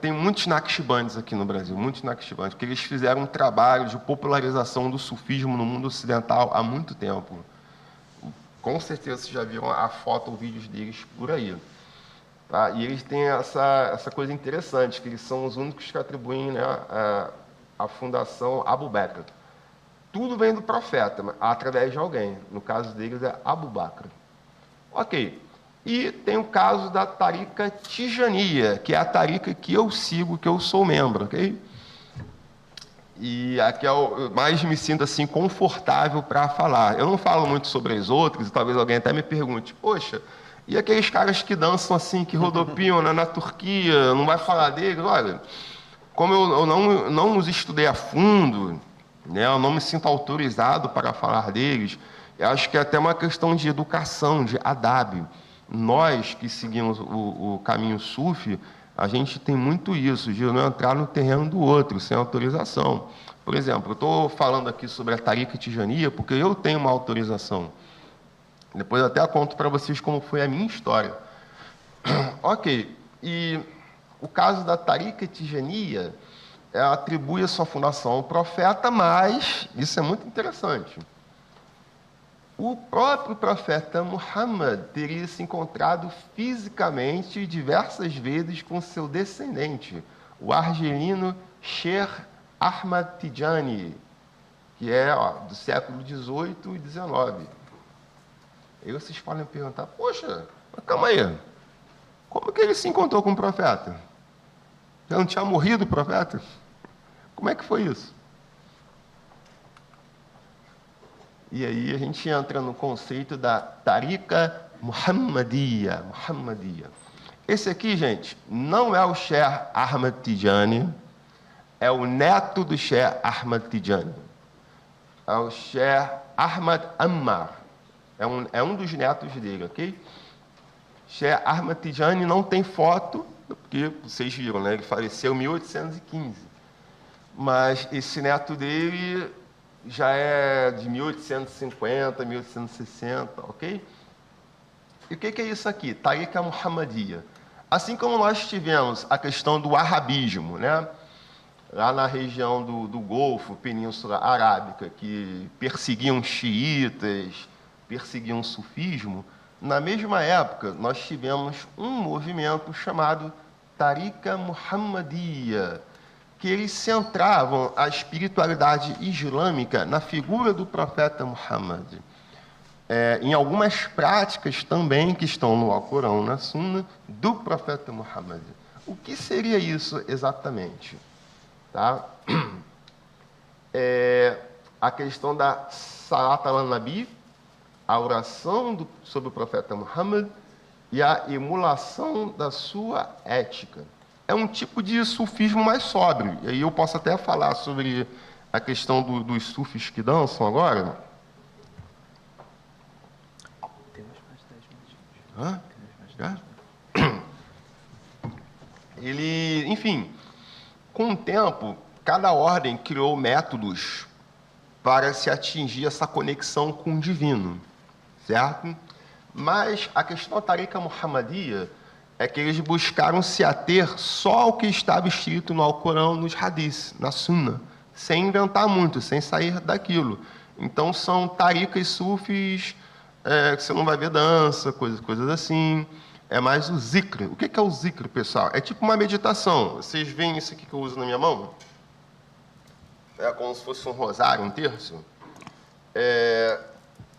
Tem muitos Naqshbands aqui no Brasil, muitos Naqshbands, porque eles fizeram um trabalho de popularização do sufismo no mundo ocidental há muito tempo. Com certeza vocês já viram a foto ou vídeos deles por aí. Tá? E eles têm essa coisa interessante, que eles são os únicos que atribuem, né, a fundação Abu Bakr. Tudo vem do profeta, através de alguém. No caso deles é Abu Bakr. Ok. E tem o caso da Tariqa Tijaniya, que é a tariqa que eu sigo, que eu sou membro, ok? E aqui eu mais me sinto assim confortável para falar. Eu não falo muito sobre as outras, e talvez alguém até me pergunte, poxa, e aqueles caras que dançam assim, que rodopiam na Turquia, não vai falar deles? Olha, como eu não os estudei a fundo, né, eu não me sinto autorizado para falar deles, eu acho que é até uma questão de educação, de adab. Nós que seguimos o caminho sufi, a gente tem muito isso, de não entrar no terreno do outro, sem autorização. Por exemplo, eu estou falando aqui sobre a Tariqa Tijaniya porque eu tenho uma autorização. Depois eu até conto para vocês como foi a minha história. Ok, e o caso da Tariqa Tijaniya, ela atribui a sua fundação ao profeta, mas, isso é muito interessante, o próprio profeta Muhammad teria se encontrado fisicamente diversas vezes com seu descendente, o argelino Sheikh Ahmad Tijani, que é do século XVIII e XIX. Aí vocês podem perguntar, poxa, mas calma aí, como que ele se encontrou com o profeta? Já não tinha morrido o profeta? Como é que foi isso? E aí a gente entra no conceito da Tariqa Muhammadiya. Esse aqui, gente, não é o Sheikh Ahmad Tijani, é o neto do Sheikh Ahmad Tijani. É o Sheikh Ahmad Ammar. É um dos netos dele, ok? Sheikh Ahmad Tijani não tem foto, porque vocês viram, né? Ele faleceu em 1815. Mas esse neto dele já é de 1850, 1860, ok? E o que é isso aqui? Tariqa Muhammadiya. Assim como nós tivemos a questão do arabismo, né? Lá na região do Golfo, Península Arábica, que perseguiam xiitas, perseguiam o sufismo, na mesma época nós tivemos um movimento chamado Tariqa Muhammadiya, que eles centravam a espiritualidade islâmica na figura do profeta Muhammad. Em algumas práticas também que estão no Alcorão, na Sunna, do profeta Muhammad. O que seria isso exatamente? Tá? A questão da Salat al-Nabi, a oração sobre o profeta Muhammad e a emulação da sua ética. É um tipo de sufismo mais sóbrio. E aí eu posso até falar sobre a questão dos sufis que dançam agora. Temos mais 10 minutos. Enfim, com o tempo, cada ordem criou métodos para se atingir essa conexão com o divino, certo? Mas a questão da Tariqa Muhammadiya é que eles buscaram se ater só ao que estava escrito no Alcorão, nos hadiths, na Sunna, sem inventar muito, sem sair daquilo. Então, são tariqas sufis, que você não vai ver dança, coisas assim. É mais o zikr. O que é o zikr, pessoal? É tipo uma meditação. Vocês veem isso aqui que eu uso na minha mão? É como se fosse um rosário, um terço.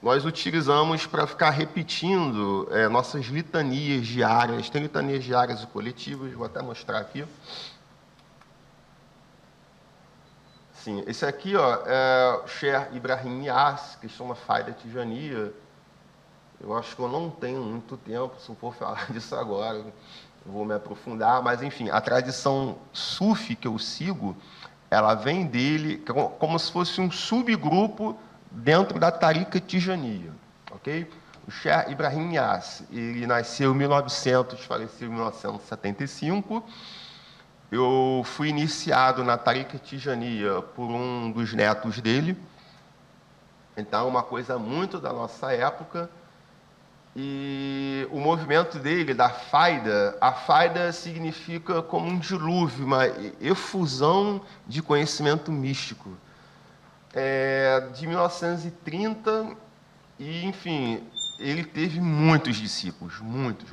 nós utilizamos para ficar repetindo nossas litanias diárias. Tem litanias diárias e coletivas, vou até mostrar aqui. Sim, esse aqui é o Sheikh Ibrahim Niasse, questão da Faida Tijania. Eu acho que eu não tenho muito tempo, se eu for falar disso agora, eu vou me aprofundar, mas, enfim, a tradição sufi que eu sigo, ela vem dele como se fosse um subgrupo dentro da Tariqa Tijania, ok? O Sheikh Ibrahim Niasse, ele nasceu em 1900, faleceu em 1975. Eu fui iniciado na Tariqa Tijania por um dos netos dele, então uma coisa muito da nossa época. E o movimento dele, da Faida, a Faida significa como um dilúvio, uma efusão de conhecimento místico. De 1930, e, enfim, ele teve muitos discípulos, muitos.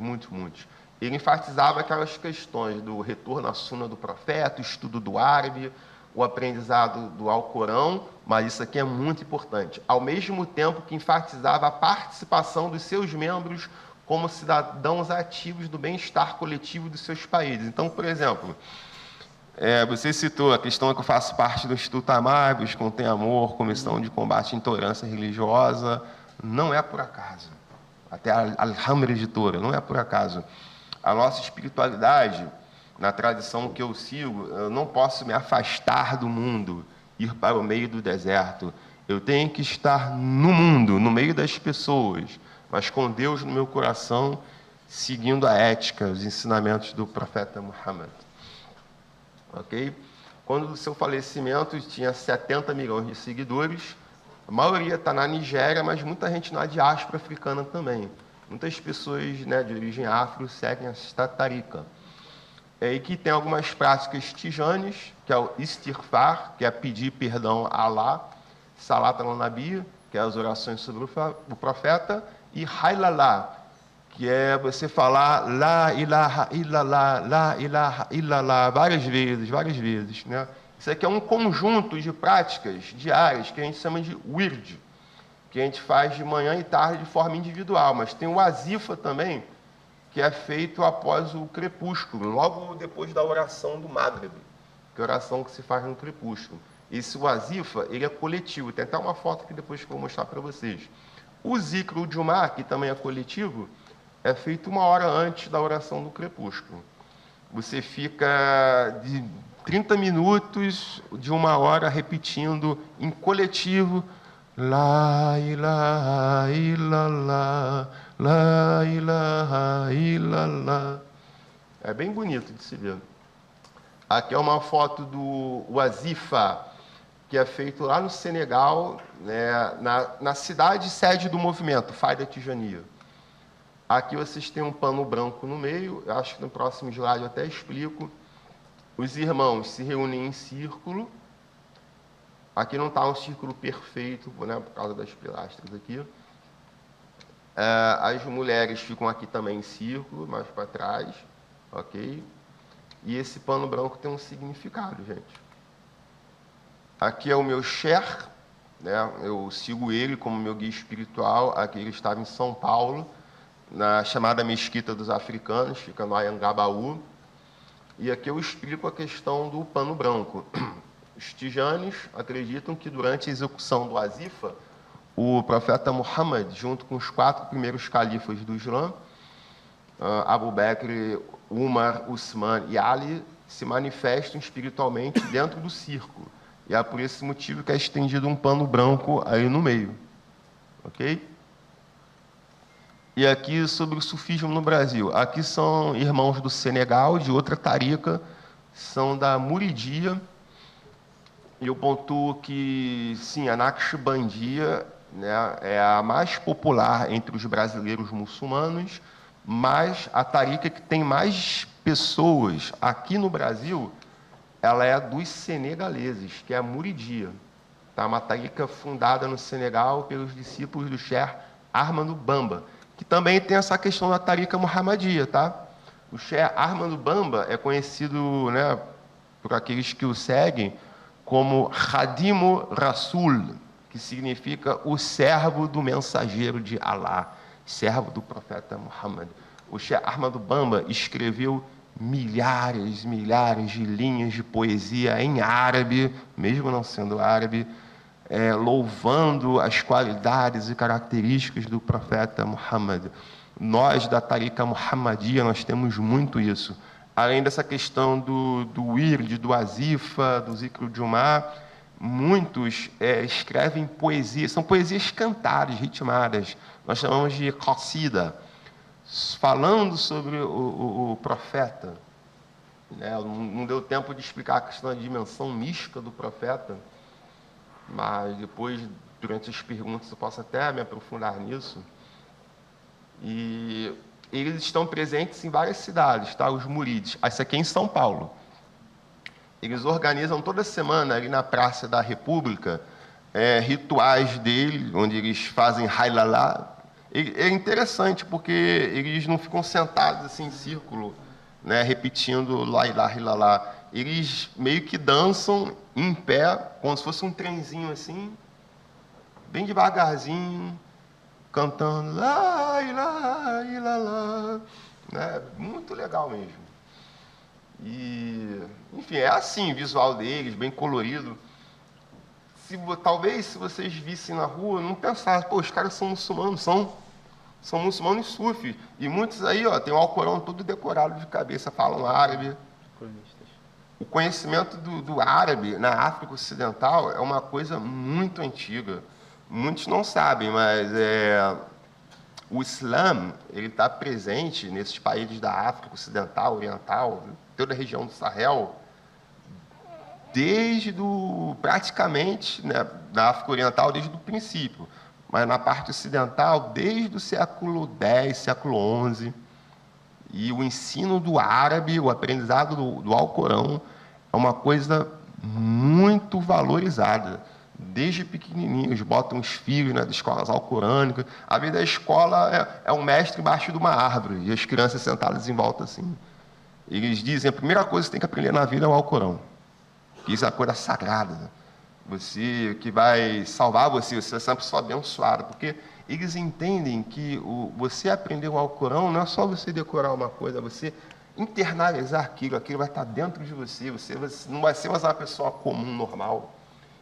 Ele enfatizava aquelas questões do retorno à suna do profeta, o estudo do árabe, o aprendizado do Alcorão, mas isso aqui é muito importante. Ao mesmo tempo que enfatizava a participação dos seus membros como cidadãos ativos do bem-estar coletivo dos seus países. Então, por exemplo, você citou a questão que eu faço parte do Instituto Amagos, Contém Amor, Comissão de Combate à Intolerância Religiosa. Não é por acaso. Até a Alhambra Editora, não é por acaso. A nossa espiritualidade, na tradição que eu sigo, eu não posso me afastar do mundo, ir para o meio do deserto. Eu tenho que estar no mundo, no meio das pessoas, mas com Deus no meu coração, seguindo a ética, os ensinamentos do profeta Muhammad. Ok? Quando do seu falecimento tinha 70 milhões de seguidores, a maioria está na Nigéria, mas muita gente na diáspora africana também. Muitas pessoas, né, de origem afro seguem esta tariqa. E que tem algumas práticas tijanes, que é o istighfar, que é pedir perdão a Allah, salat al-nabi, que é as orações sobre o profeta, e hailalá, que é você falar la ilaha illallah, várias vezes, né? Isso aqui é um conjunto de práticas diárias que a gente chama de wird, que a gente faz de manhã e tarde de forma individual, mas tem o wazifa também, que é feito após o crepúsculo, logo depois da oração do Maghrib, que é a oração que se faz no crepúsculo. Esse wazifa, ele é coletivo, tem até uma foto que depois que eu vou mostrar para vocês. O zikr Jumá, que também é coletivo, é feito 1 hora antes da oração do crepúsculo. Você fica de 30 minutos, de 1 hora, repetindo em coletivo, La ilaha illallah, la ilaha illallah. É bem bonito de se ver. Aqui é uma foto do Wazifa, que é feito lá no Senegal, né, na cidade sede do movimento, Faida Tijania. Aqui vocês têm um pano branco no meio, eu acho que no próximo slide eu até explico. Os irmãos se reúnem em círculo. Aqui não está um círculo perfeito, né, por causa das pilastras aqui. As mulheres ficam aqui também em círculo, mais para trás, ok? E esse pano branco tem um significado, gente. Aqui é o meu sheikh, né? Eu sigo ele como meu guia espiritual. Aqui ele estava em São Paulo, na chamada Mesquita dos Africanos, fica no Anhangabaú. E aqui eu explico a questão do pano branco. Os tijanes acreditam que durante a execução do Wazifa, o profeta Muhammad, junto com os 4 primeiros califas do Islã, Abu Bakr, Umar, Uthman e Ali, se manifestam espiritualmente dentro do círculo. E é por esse motivo que é estendido um pano branco aí no meio. Ok? E aqui sobre o sufismo no Brasil. Aqui são irmãos do Senegal, de outra tariqa, são da Muridia. E eu pontuo que, sim, a Naqshbandia, né, é a mais popular entre os brasileiros muçulmanos, mas a tariqa que tem mais pessoas aqui no Brasil, ela é dos senegaleses, que é a Muridia. Tá? Uma tariqa fundada no Senegal pelos discípulos do Sheikh Ahmadou Bamba, que também tem essa questão da tariqa Muhammadia. Tá? O Sheikh Ahmadou Bamba é conhecido, né, por aqueles que o seguem, como Khadimo Rasul, que significa o servo do mensageiro de Alá, servo do profeta Muhammad. O Sheikh Ahmad Bamba escreveu milhares de linhas de poesia em árabe, mesmo não sendo árabe, louvando as qualidades e características do profeta Muhammad. Nós, da Tariqa Muhammadia, nós temos muito isso. Além dessa questão do wird, do azifa, do zikr Jumá, muitos escrevem poesia, são poesias cantadas, ritmadas, nós chamamos de qasida, falando sobre o profeta. Não deu tempo de explicar a questão da dimensão mística do profeta, mas depois, durante as perguntas, eu posso até me aprofundar nisso. E eles estão presentes em várias cidades, tá? Os murides. Esse aqui é em São Paulo. Eles organizam toda semana, ali na Praça da República, rituais dele, onde eles fazem hailalá. É interessante, porque eles não ficam sentados assim em círculo, né, repetindo lá ilaha illallah. Eles meio que dançam em pé, como se fosse um trenzinho assim, bem devagarzinho, cantando lá ilaha illallah, né? Muito legal mesmo. E, enfim, é assim o visual deles, bem colorido. Talvez, se vocês vissem na rua, não pensassem, pô, os caras são muçulmanos, são muçulmanos sufis. E muitos aí, ó, tem o Alcorão todo decorado de cabeça, falam árabe. O conhecimento do árabe na África Ocidental é uma coisa muito antiga. Muitos não sabem, mas o Islã está presente nesses países da África Ocidental, Oriental, toda a região do Sahel, praticamente, né, na África Oriental, desde o princípio, mas na parte ocidental, desde o século X, século XI. E o ensino do árabe, o aprendizado do Alcorão, é uma coisa muito valorizada. Desde pequenininhos, botam os filhos nas escolas alcorânicas. A vida da escola é um mestre embaixo de uma árvore, e as crianças sentadas em volta assim. Eles dizem, a primeira coisa que você tem que aprender na vida é o Alcorão. Isso é uma coisa sagrada. Você, que vai salvar você vai ser uma pessoa abençoada, porque eles entendem que você aprender o Alcorão não é só você decorar uma coisa, é você internalizar aquilo vai estar dentro de você, você não vai ser mais uma pessoa comum, normal.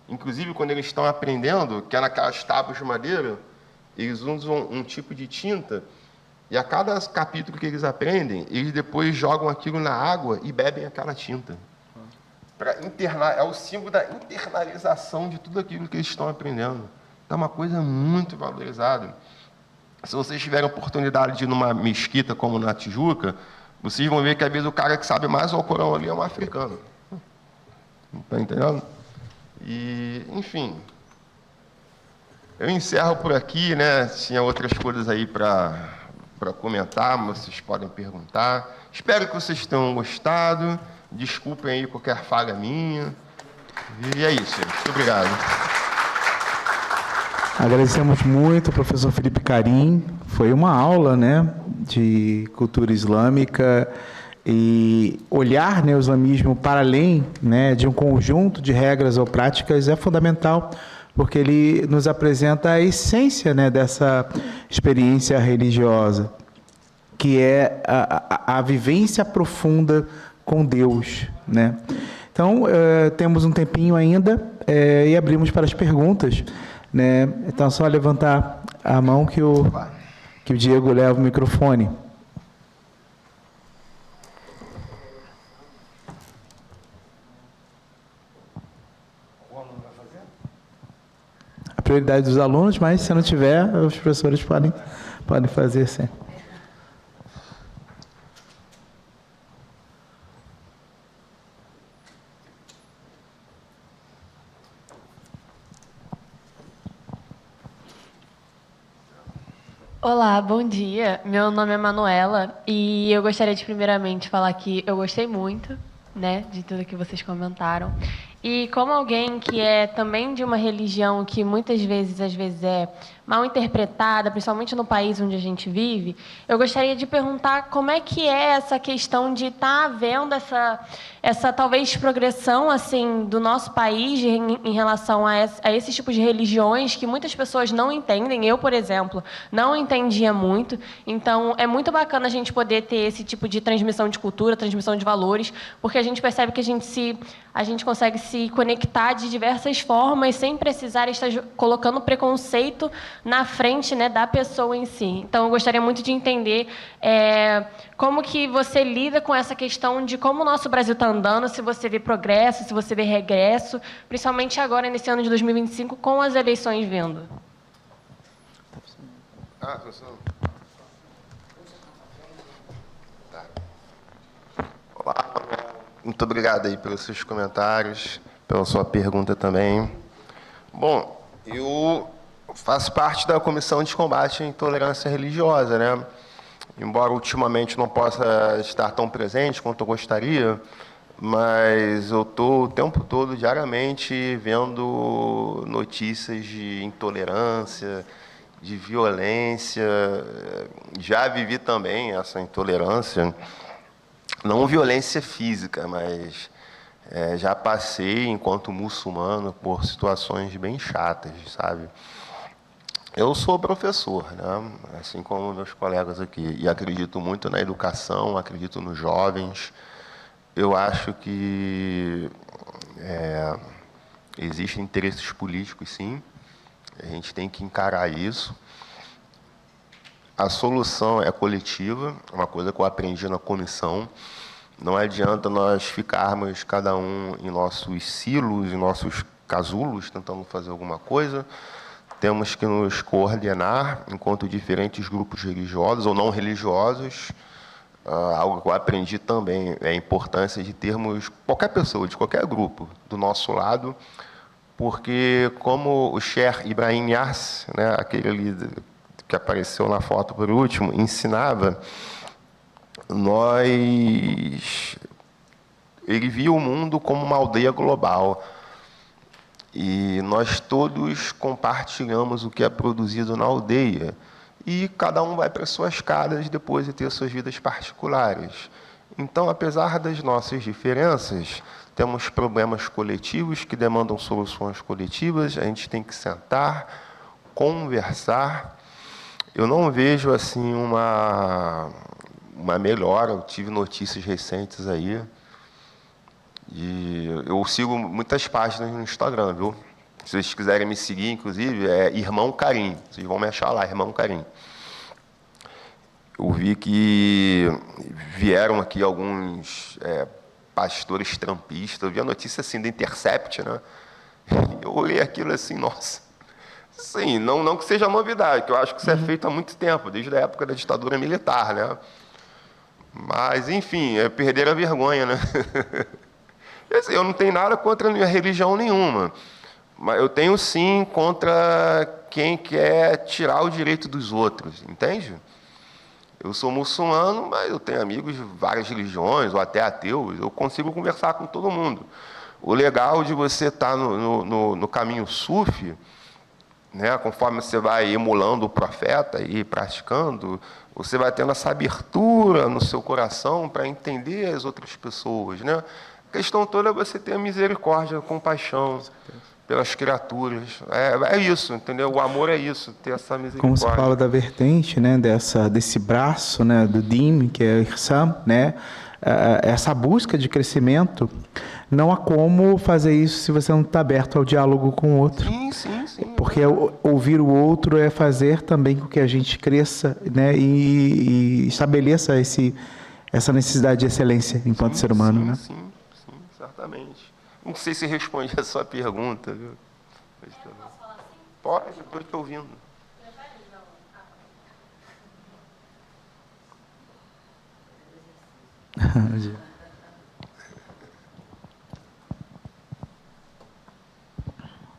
Inclusive, quando eles estão aprendendo, que é naquelas tábuas de madeira, eles usam um tipo de tinta, e a cada capítulo que eles aprendem, eles depois jogam aquilo na água e bebem aquela tinta. É o símbolo da internalização de tudo aquilo que eles estão aprendendo. Então, é uma coisa muito valorizada. Se vocês tiverem a oportunidade de ir numa mesquita como na Tijuca, vocês vão ver que, às vezes, o cara que sabe mais o Alcorão ali é um africano. Está entendendo? E, enfim, eu encerro por aqui, né? Tinha outras coisas aí para comentar, mas vocês podem perguntar. Espero que vocês tenham gostado. Desculpem aí qualquer falha minha. E é isso, gente. Muito obrigado. Agradecemos muito ao professor Felipe Carim. Foi uma aula, né, de cultura islâmica e olhar, né, o islamismo para além, né, de um conjunto de regras ou práticas é fundamental, porque ele nos apresenta a essência, né, dessa experiência religiosa, que é a vivência profunda com Deus, né? Então, temos um tempinho ainda e abrimos para as perguntas, né? Então, é só levantar a mão que o Diego leva o microfone. A prioridade dos alunos, mas se não tiver, os professores podem fazer, sim. Olá, bom dia. Meu nome é Manuela e eu gostaria de primeiramente falar que eu gostei muito, né, de tudo que vocês comentaram. E como alguém que é também de uma religião que muitas vezes, às vezes é mal interpretada, principalmente no país onde a gente vive, eu gostaria de perguntar como é que é essa questão de estar havendo essa talvez progressão assim do nosso país em relação a esses tipos de religiões que muitas pessoas não entendem. Eu, por exemplo, não entendia muito. Então, é muito bacana a gente poder ter esse tipo de transmissão de cultura, transmissão de valores, porque a gente percebe que a gente consegue se conectar de diversas formas sem precisar estar colocando preconceito na frente, né, da pessoa em si. Então, eu gostaria muito de entender como que você lida com essa questão de como o nosso Brasil está andando, se você vê progresso, se você vê regresso, principalmente agora, nesse ano de 2025, com as eleições vindo. Tá. Olá, muito obrigado aí pelos seus comentários, pela sua pergunta também. Bom, eu faço parte da Comissão de Combate à Intolerância Religiosa, né? Embora ultimamente não possa estar tão presente quanto eu gostaria, mas eu estou o tempo todo, diariamente, vendo notícias de intolerância, de violência. Já vivi também essa intolerância, não violência física, mas já passei, enquanto muçulmano, por situações bem chatas, sabe? Eu sou professor, né? Assim como meus colegas aqui, e acredito muito na educação, acredito nos jovens. Eu acho que existem interesses políticos, sim. A gente tem que encarar isso. A solução é coletiva, uma coisa que eu aprendi na comissão. Não adianta nós ficarmos, cada um em nossos silos, em nossos casulos, tentando fazer alguma coisa. Temos que nos coordenar enquanto diferentes grupos religiosos ou não religiosos. Algo que eu aprendi também é a importância de termos qualquer pessoa, de qualquer grupo, do nosso lado, porque, como o Sheikh Ibrahim Niasse, né, aquele líder que apareceu na foto por último, ensinava, ele via o mundo como uma aldeia global. E nós todos compartilhamos o que é produzido na aldeia. E cada um vai para suas casas depois de ter suas vidas particulares. Então, apesar das nossas diferenças, temos problemas coletivos que demandam soluções coletivas. A gente tem que sentar, conversar. Eu não vejo assim uma melhora. Eu tive notícias recentes aí. E eu sigo muitas páginas no Instagram, viu? Se vocês quiserem me seguir, inclusive, é Irmão Karim. Vocês vão me achar lá, Irmão Karim. Eu vi que vieram aqui alguns pastores trampistas. Eu vi a notícia assim, da Intercept, né? Eu olhei aquilo assim, nossa. Sim, não que seja novidade, que eu acho que isso é feito há muito tempo, desde a época da ditadura militar, né? Mas, enfim, perderam a vergonha, né? Eu não tenho nada contra religião nenhuma, mas eu tenho sim contra quem quer tirar o direito dos outros, entende? Eu sou muçulmano, mas eu tenho amigos de várias religiões, ou até ateus, eu consigo conversar com todo mundo. O legal de você estar no caminho sufi, né, conforme você vai emulando o profeta e praticando, você vai tendo essa abertura no seu coração para entender as outras pessoas, né? A questão toda é você ter a misericórdia, a compaixão pelas criaturas. É isso, entendeu? O amor é isso, ter essa misericórdia. Como você fala da vertente, né, desse braço, né, do DIM, que é o Ihsan, né, essa busca de crescimento, não há como fazer isso se você não está aberto ao diálogo com o outro. Sim. Porque ouvir o outro é fazer também com que a gente cresça, né, e estabeleça essa necessidade de excelência enquanto ser humano, né? Sim, certamente. Não sei se respondi a sua pergunta, viu? Pode, estou te ouvindo.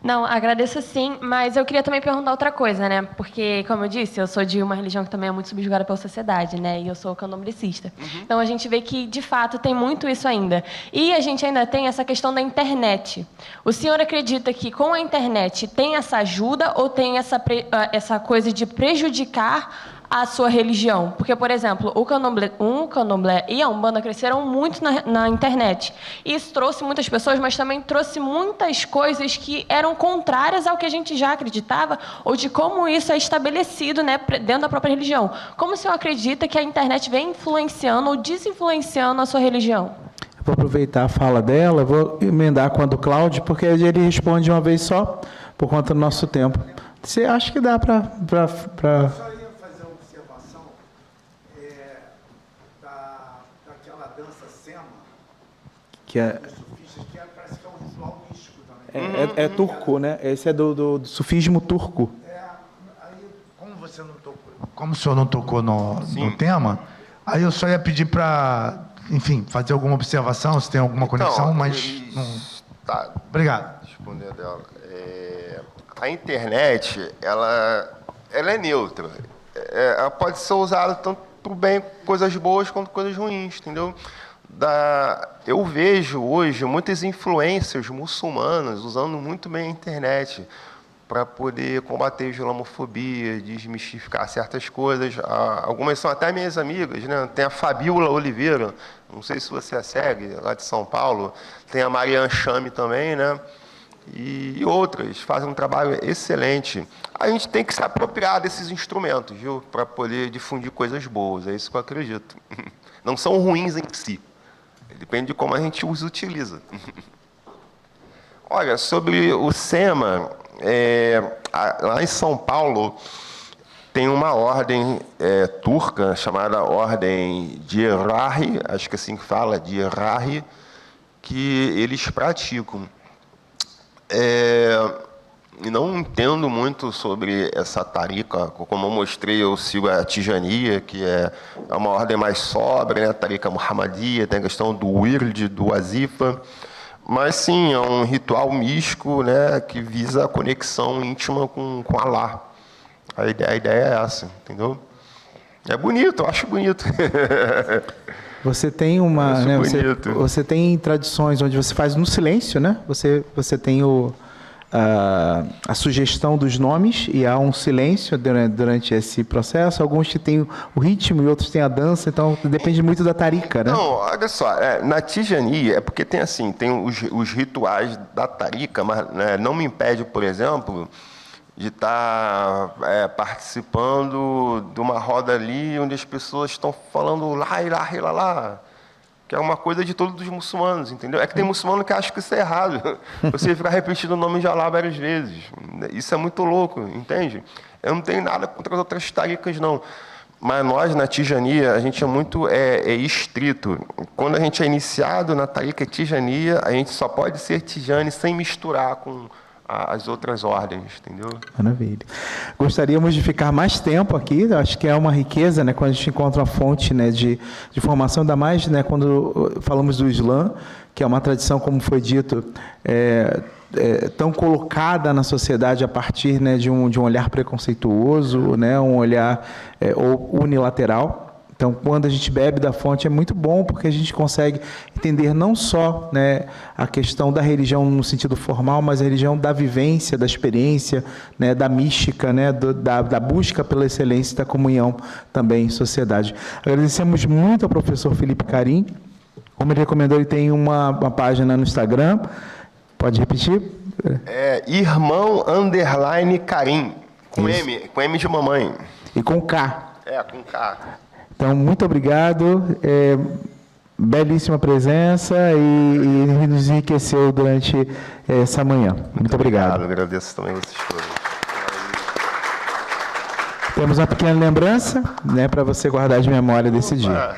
Não, agradeço sim, mas eu queria também perguntar outra coisa, né? Porque, como eu disse, eu sou de uma religião que também é muito subjugada pela sociedade, né? E eu sou candomblessista. Então, a gente vê que, de fato, tem muito isso ainda. E a gente ainda tem essa questão da internet. O senhor acredita que, com a internet, tem essa ajuda ou tem essa coisa de prejudicar a sua religião? Porque, por exemplo, o candomblé e a Umbanda cresceram muito na internet. E isso trouxe muitas pessoas, mas também trouxe muitas coisas que eram contrárias ao que a gente já acreditava, ou de como isso é estabelecido, né, dentro da própria religião. Como o senhor acredita que a internet vem influenciando ou desinfluenciando a sua religião? Eu vou aproveitar a fala dela, vou emendar com a do Cláudio, porque ele responde de uma vez só, por conta do nosso tempo. Você acha que dá para... Que é, parece que é um ritual místico também. é turco, né? Esse é do sufismo turco. Aí, como o senhor não tocou no tema, aí eu só ia pedir para, enfim, fazer alguma observação, se tem alguma conexão, mas... Tá. Obrigado. Responder dela. A internet, ela é neutra. Ela pode ser usada tanto para o bem, coisas boas, quanto coisas ruins, entendeu? Eu vejo hoje muitas influências muçulmanas usando muito bem a internet para poder combater a islamofobia, desmistificar certas coisas. Algumas são até minhas amigas, né? Tem a Fabiola Oliveira, não sei se você a segue, lá de São Paulo. Tem a Marianne Chame também, né? E outras fazem um trabalho excelente. A gente tem que se apropriar desses instrumentos, viu? Para poder difundir coisas boas, é isso que eu acredito. Não são ruins em si. Depende de como a gente os utiliza. Olha, sobre o SEMA, lá em São Paulo, tem uma ordem turca, chamada Ordem de Errahi, acho que é assim que fala, de Errahi, que eles praticam. Não entendo muito sobre essa tarica, como eu mostrei, eu sigo a Tijania, que é uma ordem mais sóbria, né? A tarica Muhammadia, tem a questão do Wird, do Wazifa, mas sim, é um ritual místico, né, que visa a conexão íntima com Allah. A ideia é essa, entendeu? É bonito, eu acho bonito. Você tem você tem tradições onde você faz no silêncio, né? Você tem a sugestão dos nomes e há um silêncio durante esse processo. Alguns que têm o ritmo e outros têm a dança, então depende muito da tarica, né? Não, olha só, na Tijania é porque tem assim, tem os rituais da tarica, mas né, não me impede, por exemplo, de estar participando de uma roda ali onde as pessoas estão falando lá, ilaha, ilallah, que é uma coisa de todos os muçulmanos, entendeu? É que tem muçulmano que acha que isso é errado. Você ficar repetindo o nome de Allah várias vezes. Isso é muito louco, entende? Eu não tenho nada contra as outras taricas, não. Mas nós, na Tijania, a gente é muito estrito. Quando a gente é iniciado na tarica Tijania, a gente só pode ser tijani sem misturar com as outras ordens, entendeu? Maravilha. Gostaríamos de ficar mais tempo aqui, acho que é uma riqueza, né, quando a gente encontra uma fonte, né, de formação, ainda mais, né, quando falamos do Islã, que é uma tradição, como foi dito, tão colocada na sociedade a partir, né, de um olhar preconceituoso, né, um olhar ou unilateral. Então, quando a gente bebe da fonte, é muito bom, porque a gente consegue entender não só, né, a questão da religião no sentido formal, mas a religião da vivência, da experiência, né, da mística, né, da busca pela excelência e da comunhão também em sociedade. Agradecemos muito ao professor Felipe Carim. Como ele recomendou, ele tem uma página no Instagram. Pode repetir? Irmão _ Carim, com M de mamãe. E com K. Com K. Então, muito obrigado, belíssima presença e nos enriqueceu durante essa manhã. Muito obrigado. Agradeço também vocês todos. Temos uma pequena lembrança, né, para você guardar de memória desse dia.